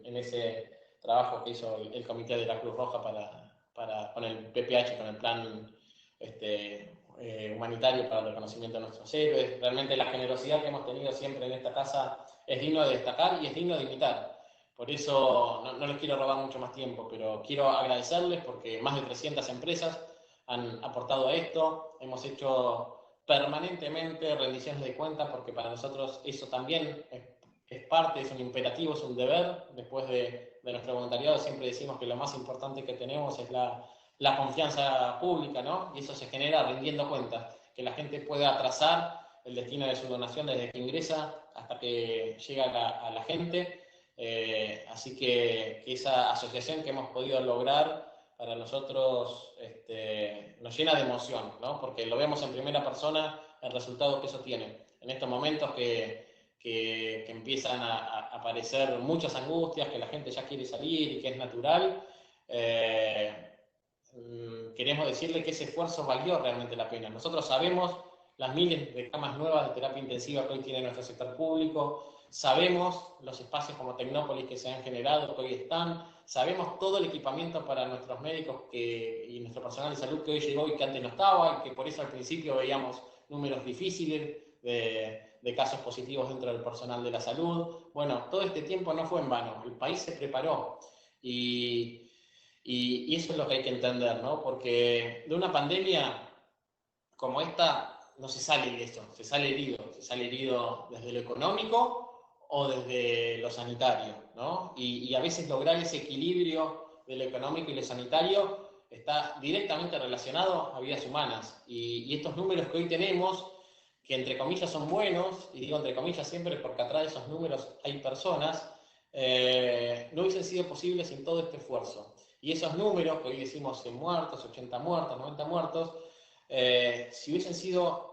en ese trabajo que hizo el Comité de la Cruz Roja con el PPH, con el plan humanitario para el reconocimiento de nuestros héroes. Realmente la generosidad que hemos tenido siempre en esta casa es digno de destacar y es digno de imitar. Por eso no les quiero robar mucho más tiempo, pero quiero agradecerles porque más de 300 empresas han aportado a esto. Hemos hecho permanentemente rendiciones de cuentas porque para nosotros eso también es parte, es un imperativo, es un deber. Después de nuestro voluntariado siempre decimos que lo más importante que tenemos es la confianza pública, ¿no? Y eso se genera rindiendo cuentas, que la gente pueda trazar el destino de su donación desde que ingresa hasta que llega a la gente. Así que esa asociación que hemos podido lograr para nosotros nos llena de emoción, ¿no? Porque lo vemos en primera persona el resultado que eso tiene. En estos momentos que empiezan a aparecer muchas angustias, que la gente ya quiere salir y que es natural, queremos decirle que ese esfuerzo valió realmente la pena. Nosotros sabemos las miles de camas nuevas de terapia intensiva que hoy tiene nuestro sector público, sabemos los espacios como Tecnópolis que se han generado, que hoy están, sabemos todo el equipamiento para nuestros médicos y nuestro personal de salud que hoy llegó y que antes no estaba, y que por eso al principio veíamos números difíciles de casos positivos dentro del personal de la salud. Bueno, todo este tiempo no fue en vano, el país se preparó y Y eso es lo que hay que entender, ¿no? Porque de una pandemia como esta no se sale ileso, se sale herido desde lo económico o desde lo sanitario, ¿no? Y a veces lograr ese equilibrio de lo económico y lo sanitario está directamente relacionado a vidas humanas. Y estos números que hoy tenemos, que entre comillas son buenos, y digo entre comillas siempre porque atrás de esos números hay personas, no hubiesen sido posibles sin todo este esfuerzo. Y esos números, que hoy decimos 100 muertos, 80 muertos, 90 muertos, si hubiesen sido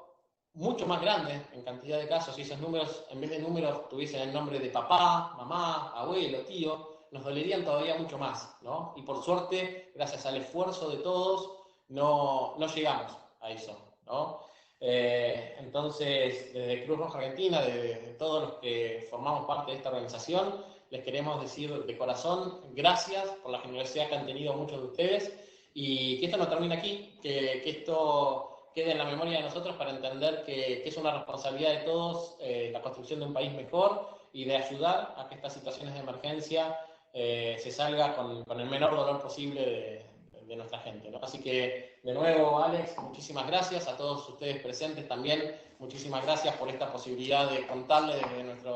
mucho más grandes en cantidad de casos, si esos números, en vez de números, tuviesen el nombre de papá, mamá, abuelo, tío, nos dolerían todavía mucho más, ¿no? Y por suerte, gracias al esfuerzo de todos, no llegamos a eso, ¿no? Entonces, desde Cruz Roja Argentina, de todos los que formamos parte de esta organización, les queremos decir de corazón gracias por la generosidad que han tenido muchos de ustedes y que esto no termine aquí, que esto quede en la memoria de nosotros para entender que es una responsabilidad de todos la construcción de un país mejor y de ayudar a que estas situaciones de emergencia se salga con el menor dolor posible de nuestra gente, ¿no? Así que, de nuevo, Alex, muchísimas gracias. A todos ustedes presentes también, muchísimas gracias por esta posibilidad de contarles desde nuestra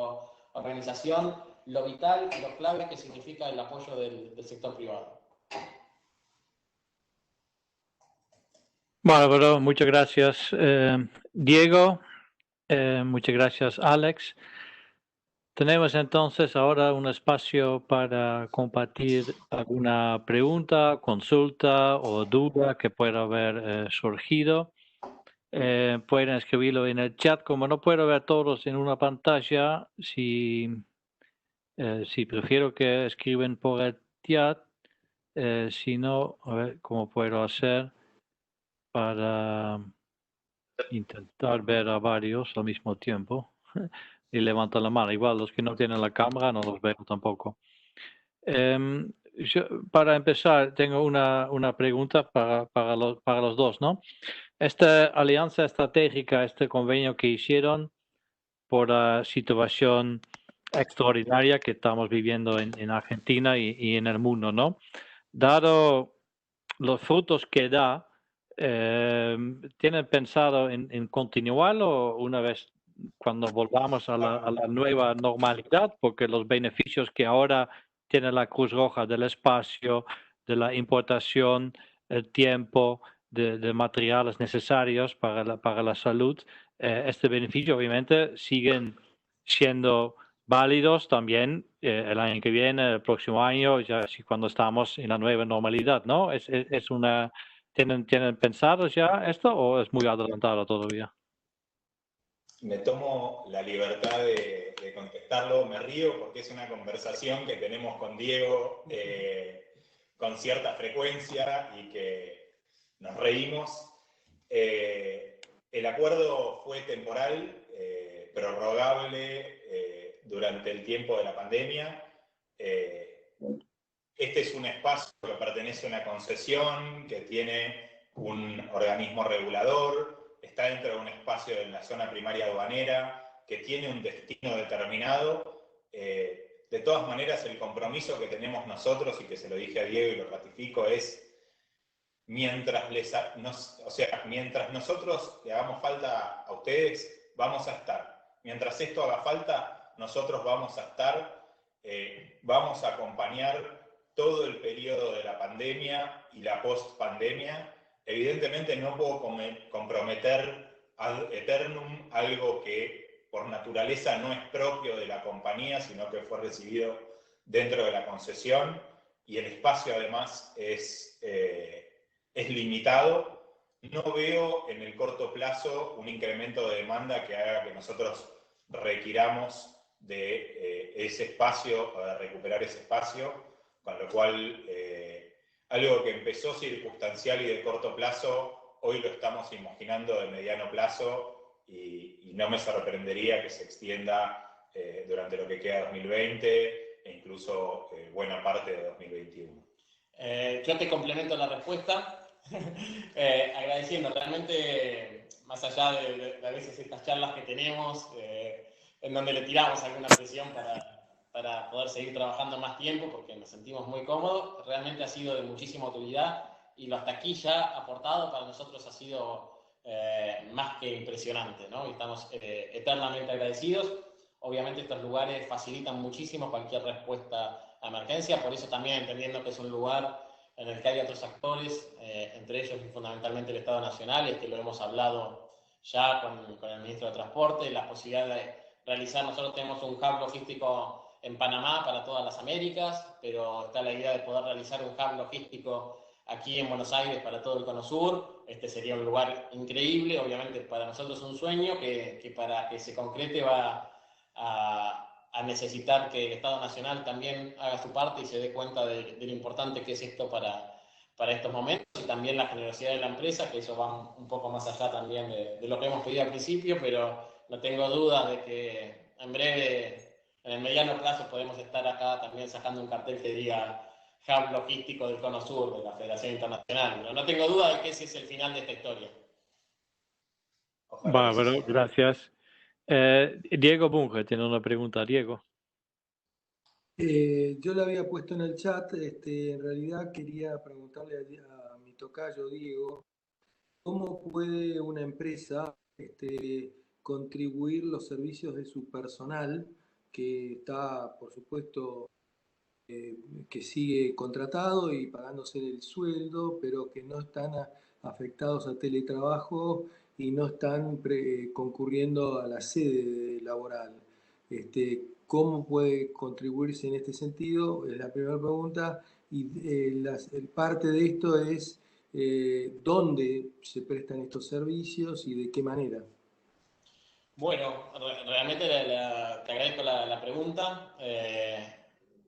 organización lo vital y lo clave que significa el apoyo del sector privado. Bueno, pero muchas gracias, Diego. Muchas gracias, Alex. Tenemos entonces ahora un espacio para compartir alguna pregunta, consulta o duda que pueda haber surgido. Pueden escribirlo en el chat. Como no puedo ver todos en una pantalla, si prefiero que escriben por el chat, si no, a ver cómo puedo hacer para intentar ver a varios al mismo tiempo y levantar la mano. Igual los que no tienen la cámara no los veo tampoco. Para empezar, tengo una pregunta para los dos, ¿no? Esta alianza estratégica, este convenio que hicieron por la situación extraordinaria que estamos viviendo en Argentina y en el mundo, ¿no? Dado los frutos que da, ¿tienen pensado en continuarlo una vez cuando volvamos a la nueva normalidad? Porque los beneficios que ahora tiene la Cruz Roja del espacio, de la importación, el tiempo, de materiales necesarios para la salud, este beneficio obviamente siguen siendo válidos también el año que viene, el próximo año, ya así cuando estamos en la nueva normalidad, ¿no? ¿Tienen pensado ya esto o es muy adelantado todavía? Me tomo la libertad de contestarlo, me río porque es una conversación que tenemos con Diego con cierta frecuencia y que nos reímos. El acuerdo fue temporal, prorrogable durante el tiempo de la pandemia. Este es un espacio que pertenece a una concesión, que tiene un organismo regulador, está dentro de un espacio de la zona primaria aduanera, que tiene un destino determinado. De todas maneras, el compromiso que tenemos nosotros, y que se lo dije a Diego y lo ratifico, es mientras nosotros le hagamos falta a ustedes, vamos a estar. Mientras esto haga falta, nosotros vamos a estar, vamos a acompañar todo el periodo de la pandemia y la post-pandemia. Evidentemente no puedo comprometer ad eternum algo que por naturaleza no es propio de la compañía, sino que fue recibido dentro de la concesión, y el espacio además es limitado. No veo en el corto plazo un incremento de demanda que haga que nosotros requiramos de ese espacio, o de recuperar ese espacio, con lo cual algo que empezó circunstancial y de corto plazo, hoy lo estamos imaginando de mediano plazo, y no me sorprendería que se extienda durante lo que queda de 2020 e incluso buena parte de 2021. Yo te complemento la respuesta, agradeciendo realmente, más allá de a veces estas charlas que tenemos, en donde le tiramos alguna presión para poder seguir trabajando más tiempo porque nos sentimos muy cómodos. Realmente ha sido de muchísima utilidad y lo hasta aquí ya aportado para nosotros ha sido más que impresionante, ¿no? Y estamos eternamente agradecidos. Obviamente estos lugares facilitan muchísimo cualquier respuesta a emergencia, por eso también entendiendo que es un lugar en el que hay otros actores, entre ellos y fundamentalmente el Estado Nacional, es que lo hemos hablado ya con el Ministro de Transporte, la posibilidad de realizar, nosotros tenemos un hub logístico en Panamá para todas las Américas, pero está la idea de poder realizar un hub logístico aquí en Buenos Aires para todo el Cono Sur. Este sería un lugar increíble, obviamente para nosotros es un sueño que para que se concrete va a necesitar que el Estado Nacional también haga su parte y se dé cuenta de lo importante que es esto para estos momentos, y también la generosidad de la empresa, que eso va un poco más allá también de lo que hemos pedido al principio, pero no tengo dudas de que en breve, en el mediano plazo, podemos estar acá también sacando un cartel que diga Hub Logístico del Cono Sur de la Federación Internacional. No tengo duda de que ese es el final de esta historia. Ojalá que Bárbaro, sí. gracias. Diego Bunge tiene una pregunta. Diego. Yo le había puesto en el chat, en realidad quería preguntarle a mi tocayo Diego, ¿cómo puede una empresa contribuir los servicios de su personal, que está, por supuesto, que sigue contratado y pagándose el sueldo, pero que no están afectados a teletrabajo y no están concurriendo a la sede laboral? ¿Cómo puede contribuirse en este sentido? Es la primera pregunta. Y parte de esto es dónde se prestan estos servicios y de qué manera. Bueno, realmente te agradezco la pregunta.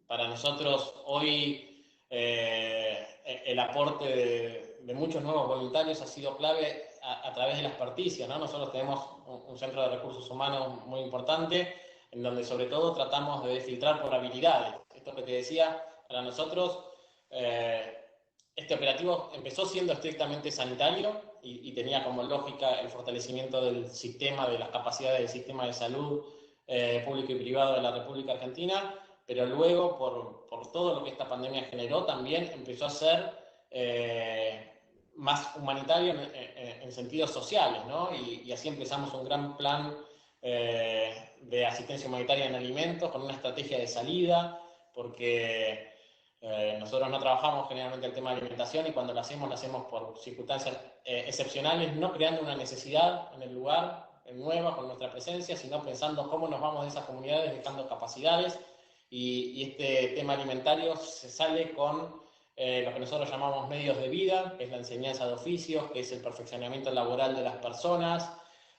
Para nosotros hoy el aporte de muchos nuevos voluntarios ha sido clave a través de la experticia, ¿no? Nosotros tenemos un centro de recursos humanos muy importante, en donde sobre todo tratamos de filtrar por habilidades. Esto que te decía, para nosotros este operativo empezó siendo estrictamente sanitario y tenía como lógica el fortalecimiento del sistema, de las capacidades del sistema de salud público y privado de la República Argentina, pero luego por todo lo que esta pandemia generó también empezó a ser más humanitario en sentidos sociales, ¿no? Y así empezamos un gran plan de asistencia humanitaria en alimentos con una estrategia de salida, porque nosotros no trabajamos generalmente el tema de alimentación y cuando lo hacemos por circunstancias excepcionales, no creando una necesidad en el lugar, nueva, con nuestra presencia, sino pensando cómo nos vamos de esas comunidades, dejando capacidades. Y este tema alimentario se sale con lo que nosotros llamamos medios de vida, que es la enseñanza de oficios, que es el perfeccionamiento laboral de las personas,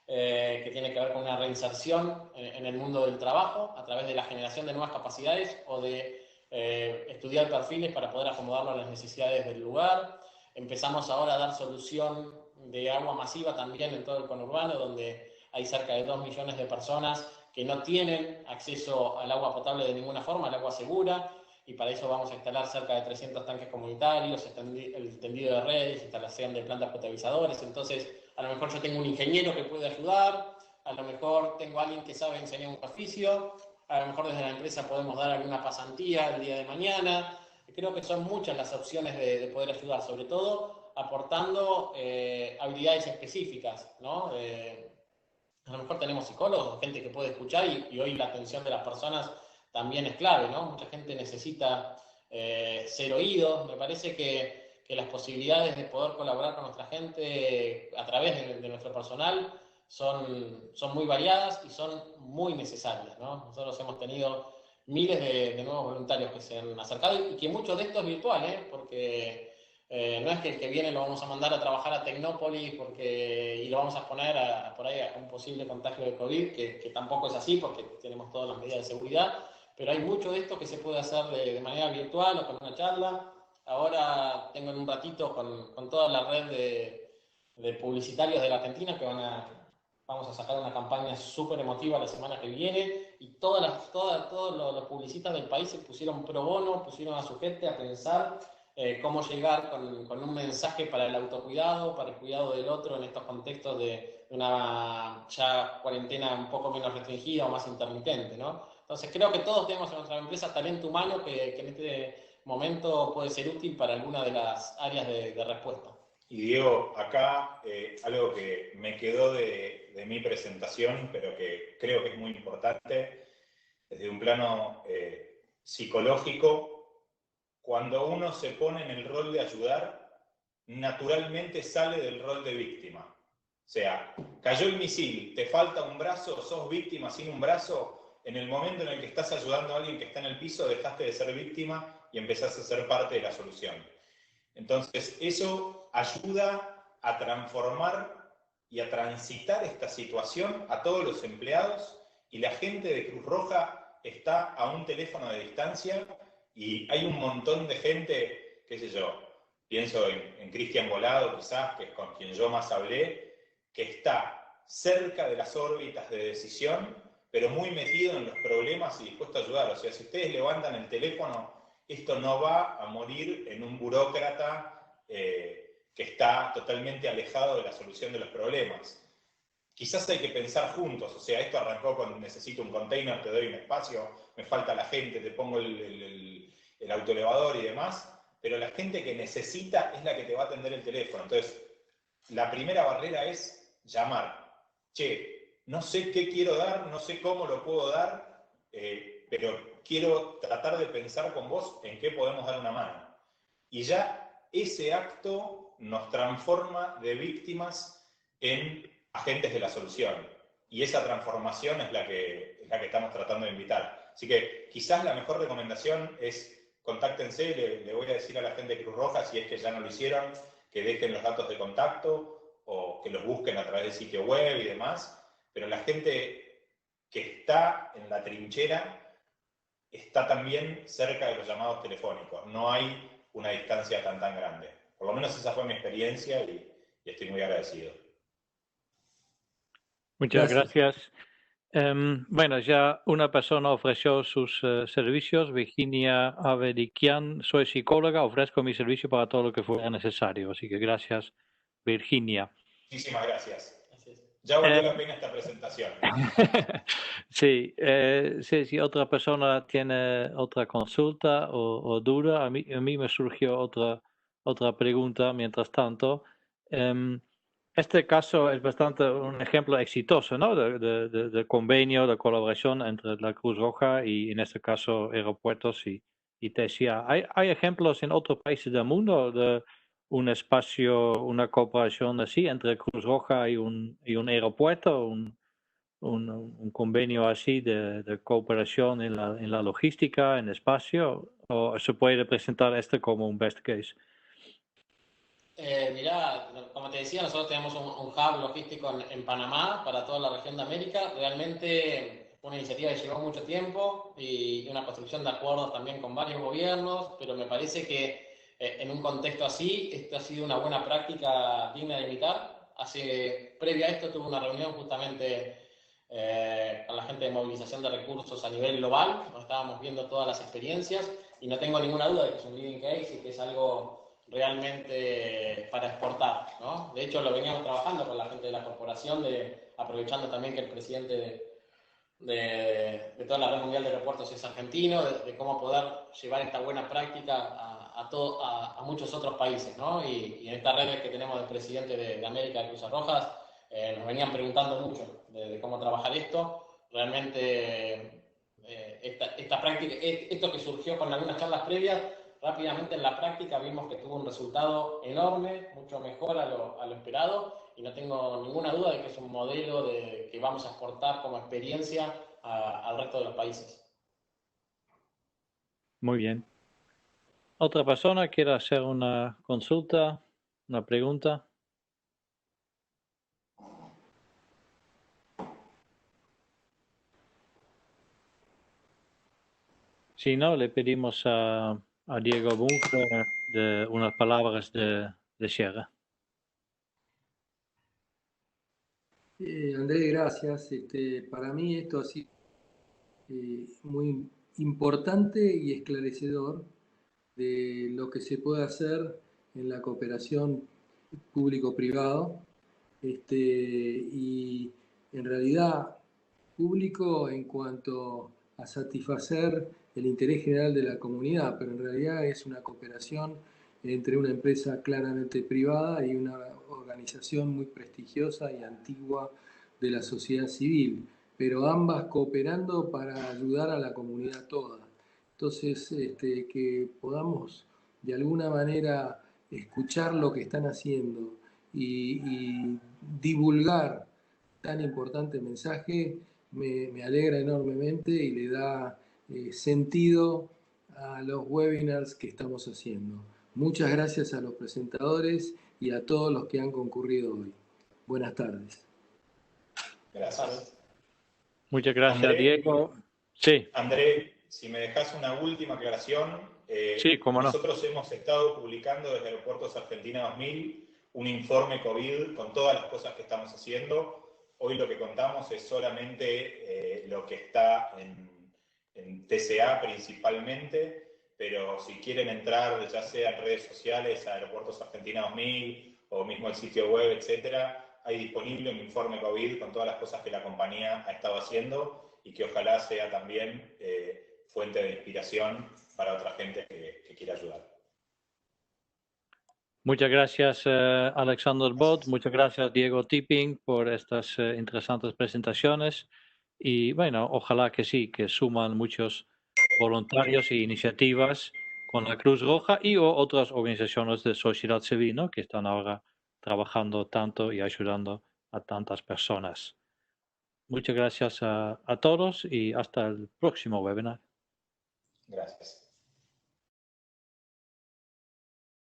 que tiene que ver con una reinserción en el mundo del trabajo a través de la generación de nuevas capacidades o de estudiar perfiles para poder acomodarlo a las necesidades del lugar. Empezamos ahora a dar solución de agua masiva también en todo el conurbano, donde hay cerca de 2 millones de personas que no tienen acceso al agua potable de ninguna forma, al agua segura, y para eso vamos a instalar cerca de 300 tanques comunitarios, el tendido de redes, instalación de plantas potabilizadoras. Entonces, a lo mejor yo tengo un ingeniero que puede ayudar, a lo mejor tengo a alguien que sabe enseñar un oficio, a lo mejor desde la empresa podemos dar alguna pasantía el día de mañana. Creo que son muchas las opciones de poder ayudar, sobre todo aportando habilidades específicas, ¿no? A lo mejor tenemos psicólogos, gente que puede escuchar y hoy la atención de las personas también es clave, ¿no? Mucha gente necesita ser oídos. Me parece que las posibilidades de poder colaborar con nuestra gente a través de nuestro personal son muy variadas y son muy necesarias, ¿no? Nosotros hemos tenido miles de nuevos voluntarios que se han acercado y que muchos de estos virtual, porque no es que el que viene lo vamos a mandar a trabajar a Tecnópolis y lo vamos a exponer por ahí a un posible contagio de COVID, que tampoco es así porque tenemos todas las medidas de seguridad, pero hay mucho de esto que se puede hacer de manera virtual o con una charla. Ahora tengo en un ratito con toda la red de publicitarios de la Argentina que vamos a sacar una campaña súper emotiva la semana que viene y todos los publicistas del país se pusieron pro bono, pusieron a su gente a pensar cómo llegar con un mensaje para el autocuidado, para el cuidado del otro en estos contextos de una ya cuarentena un poco menos restringida o más intermitente, ¿no? Entonces creo que todos tenemos en nuestra empresa talento humano que en este momento puede ser útil para alguna de las áreas de respuesta. Y Diego, acá algo que me quedó de mi presentación, pero que creo que es muy importante, desde un plano psicológico, cuando uno se pone en el rol de ayudar, naturalmente sale del rol de víctima. O sea, cayó el misil, te falta un brazo, sos víctima sin un brazo, en el momento en el que estás ayudando a alguien que está en el piso, dejaste de ser víctima y empezás a ser parte de la solución. Entonces, eso ayuda a transformar y a transitar esta situación a todos los empleados, y la gente de Cruz Roja está a un teléfono de distancia y hay un montón de gente, qué sé yo, pienso en Cristian Volado quizás, que es con quien yo más hablé, que está cerca de las órbitas de decisión, pero muy metido en los problemas y dispuesto a ayudar. O sea, si ustedes levantan el teléfono, esto no va a morir en un burócrata que está totalmente alejado de la solución de los problemas. Quizás hay que pensar juntos, o sea, esto arrancó con necesito un container, te doy un espacio, me falta la gente, te pongo el autoelevador y demás, pero la gente que necesita es la que te va a atender el teléfono. Entonces, la primera barrera es llamar. Che, no sé qué quiero dar, no sé cómo lo puedo dar, pero quiero tratar de pensar con vos en qué podemos dar una mano. Y ya ese acto nos transforma de víctimas en agentes de la solución. Y esa transformación es la que estamos tratando de invitar. Así que quizás la mejor recomendación es contáctense, le voy a decir a la gente de Cruz Roja, si es que ya no lo hicieron, que dejen los datos de contacto o que los busquen a través del sitio web y demás. Pero la gente que está en la trinchera está también cerca de los llamados telefónicos. No hay una distancia tan grande. Por lo menos esa fue mi experiencia y estoy muy agradecido. Muchas gracias. Bueno, ya una persona ofreció sus servicios, Virginia Avedikian. Soy psicóloga, ofrezco mi servicio para todo lo que fuera necesario. Así que gracias, Virginia. Muchísimas gracias. Ya valió la pena esta presentación. Sí, si otra persona tiene otra consulta o duda, a mí me surgió otra pregunta mientras tanto. Este caso es bastante un ejemplo exitoso, ¿no? De convenio, de colaboración entre la Cruz Roja y en este caso aeropuertos y TCA. ¿Hay ejemplos en otros países del mundo de un espacio, una cooperación así entre Cruz Roja y un aeropuerto, un convenio así de cooperación en la logística, en espacio? ¿O se puede presentar este como un best case? Mirá, como te decía, nosotros tenemos un hub logístico en Panamá para toda la región de América. Realmente fue una iniciativa que llevó mucho tiempo y una construcción de acuerdos también con varios gobiernos, pero me parece que en un contexto así, esto ha sido una buena práctica digna de imitar. Previo a esto tuve una reunión justamente con la gente de movilización de recursos a nivel global, donde estábamos viendo todas las experiencias y no tengo ninguna duda de que es un leading case y que es algo realmente para exportar, ¿no? De hecho, lo veníamos trabajando con la gente de la corporación, aprovechando también que el presidente de toda la red mundial de aeropuertos es argentino, de cómo poder llevar esta buena práctica a muchos otros países, ¿no? Y en esta red que tenemos del presidente de América, de Cruz Rojas, nos venían preguntando mucho de cómo trabajar esto. Realmente esta práctica, esto que surgió con algunas charlas previas, rápidamente en la práctica vimos que tuvo un resultado enorme, mucho mejor a lo esperado, y no tengo ninguna duda de que es un modelo que vamos a exportar como experiencia al resto de los países. Muy bien. ¿Otra persona quiere hacer una consulta, una pregunta? Si no, le pedimos a Diego Bunker de unas palabras de cierre. Andrés, gracias. Para mí esto ha sido muy importante y esclarecedor de lo que se puede hacer en la cooperación público-privado, y en realidad público en cuanto a satisfacer el interés general de la comunidad, pero en realidad es una cooperación entre una empresa claramente privada y una organización muy prestigiosa y antigua de la sociedad civil, pero ambas cooperando para ayudar a la comunidad toda. Entonces, que podamos de alguna manera escuchar lo que están haciendo y divulgar tan importante mensaje me alegra enormemente y le da sentido a los webinars que estamos haciendo. Muchas gracias a los presentadores y a todos los que han concurrido hoy. Buenas tardes. Gracias. Muchas gracias, André, Diego. Sí. André, si me dejas una última aclaración. Sí, cómo no. Nosotros hemos estado publicando desde Aeropuertos Argentina 2000 un informe COVID con todas las cosas que estamos haciendo. Hoy lo que contamos es solamente lo que está en TCA principalmente, pero si quieren entrar ya sea en redes sociales, a Aeropuertos Argentina 2000 o mismo el sitio web, etcétera, hay disponible un informe COVID con todas las cosas que la compañía ha estado haciendo y que ojalá sea también fuente de inspiración para otra gente que quiera ayudar. Muchas gracias, Alexander Bot. Muchas gracias, Diego Tipping, por estas interesantes presentaciones. Y bueno, ojalá que sí, que suman muchos voluntarios e iniciativas con la Cruz Roja y otras organizaciones de sociedad civil, ¿no?, que están ahora trabajando tanto y ayudando a tantas personas. Muchas gracias a todos y hasta el próximo webinar. Gracias.